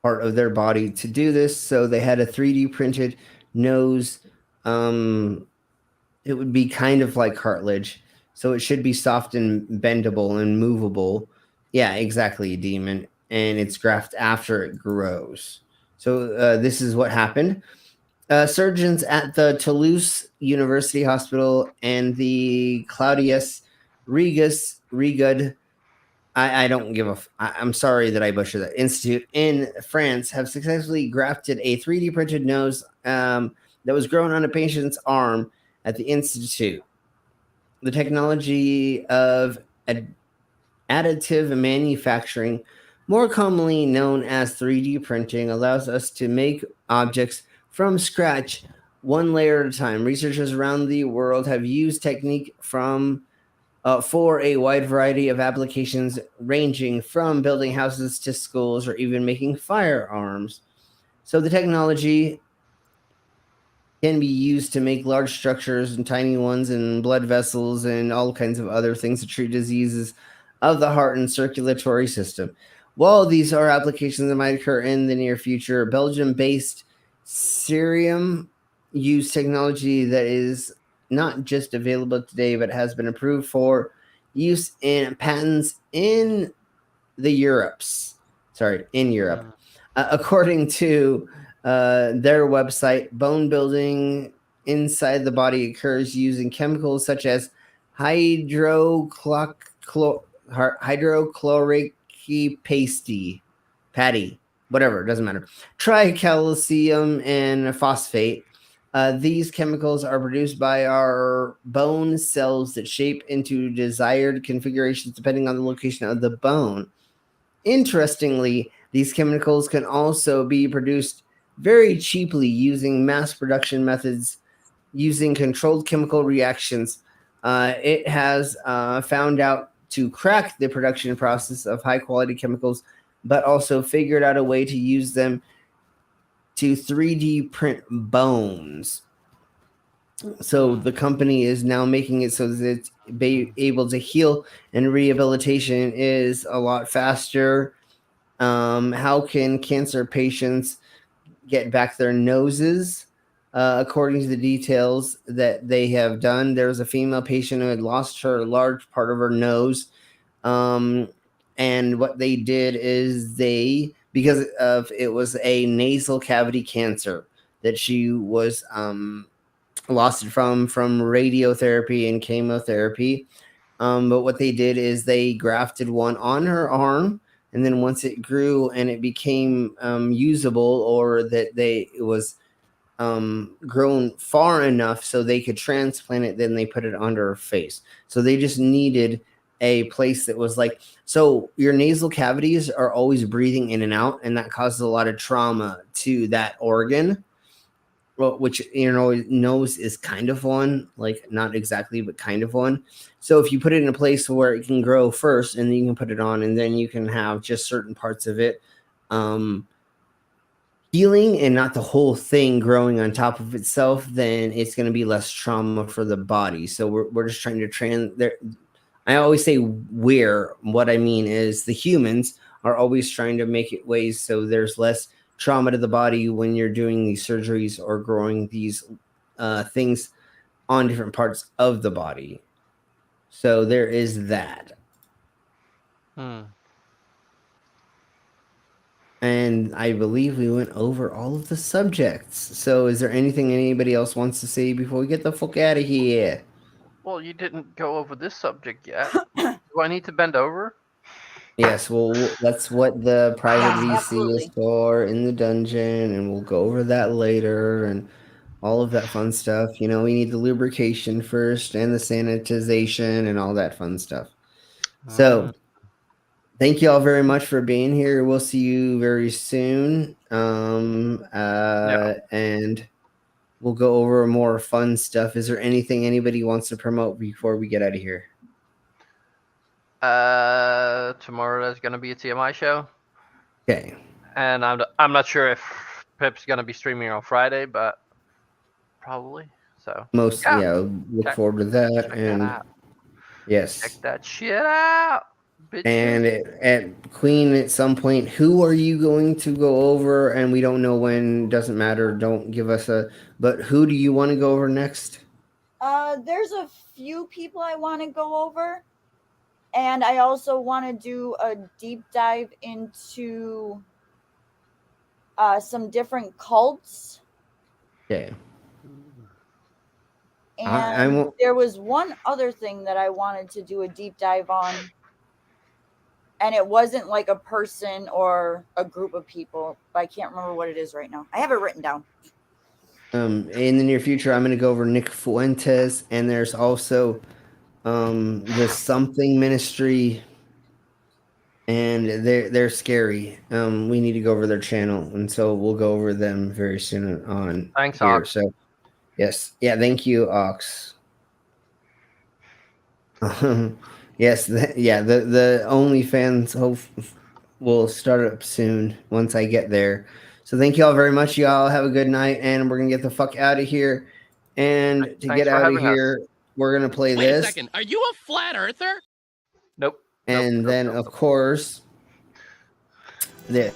part of their body to do this. So they had a 3D printed nose. It would be kind of like cartilage. So it should be soft and bendable and movable. Yeah, exactly, demon. And it's grafted after it grows. So this is what happened. Surgeons at the Toulouse University Hospital and the Claudius Regud, I don't give a. I'm sorry that I butchered that. Institute in France have successfully grafted a 3D printed nose that was grown on a patient's arm at the institute. The technology of additive manufacturing, more commonly known as 3D printing, allows us to make objects from scratch, one layer at a time. Researchers around the world have used technique for a wide variety of applications, ranging from building houses to schools or even making firearms. So the technology can be used to make large structures and tiny ones and blood vessels and all kinds of other things to treat diseases of the heart and circulatory system. While these are applications that might occur in the near future, Belgium-based Cerium use technology that is not just available today, but has been approved for use in patents in Europe. According to their website, bone building inside the body occurs using chemicals such as hydrochloric patty, whatever, it doesn't matter. Tricalcium and phosphate. These chemicals are produced by our bone cells that shape into desired configurations depending on the location of the bone. Interestingly, these chemicals can also be produced very cheaply using mass production methods using controlled chemical reactions. It has found out to crack the production process of high quality chemicals, but also figured out a way to use them to 3D print bones. So the company is now making it so that it's able to heal, and rehabilitation is a lot faster. How can cancer patients get back their noses? According to the details that they have done, there was a female patient who had lost her large part of her nose. And what they did is because of it was a nasal cavity cancer that she was lost it from radiotherapy and chemotherapy. But what they did is they grafted one on her arm, and then once it grew and it became usable, or that it was grown far enough so they could transplant it, then they put it under her face. So they just needed a place that was like, so your nasal cavities are always breathing in and out, and that causes a lot of trauma to that organ. Well, which nose is kind of one, like not exactly, but kind of one. So if you put it in a place where it can grow first, and then you can put it on, and then you can have just certain parts of it healing and not the whole thing growing on top of itself, then it's going to be less trauma for the body. So we're just trying to I always say what I mean is the humans are always trying to make it ways so there's less trauma to the body when you're doing these surgeries or growing these things on different parts of the body. So there is that. And I believe we went over all of the subjects. So is there anything anybody else wants to say before we get the fuck out of here?
Well, you didn't go over this subject yet. Do I need to bend over?
Yes, well, that's what the private VC
absolutely.
is for in the dungeon, and we'll go over that later and all of that fun stuff. You know, we need the lubrication first and the sanitization and all that fun stuff. So thank you all very much for being here. We'll see you very soon. And we'll go over more fun stuff. Is there anything anybody wants to promote before we get out of here?
Tomorrow there's gonna be a TMI show.
Okay.
And I'm not sure if Pip's gonna be streaming on Friday, but probably. So
Look forward to that. And
that out.
Yes.
Check that shit out. Bitches.
And at Queen, at some point, who are you going to go over? And we don't know when. Doesn't matter. Don't give us but who do you want to go over next?
There's a few people I want to go over. And I also want to do a deep dive into some different cults.
Okay.
And there was one other thing that I wanted to do a deep dive on. And it wasn't like a person or a group of people, but I can't remember what it is right now. I have it written down.
In the near future, I'm going to go over Nick Fuentes, and there's also the Something Ministry, and they're scary. We need to go over their channel, and so we'll go over them very soon on.
Thanks,
here.
Ox.
So, yes, yeah, thank you, Ox. Yes, the OnlyFans will start up soon once I get there. So thank you all very much. Y'all have a good night, and we're gonna get the fuck out of here. And to get out of here, we're gonna play
Wait
this.
a second. Are you a flat earther?
Nope.
And then, of course, this.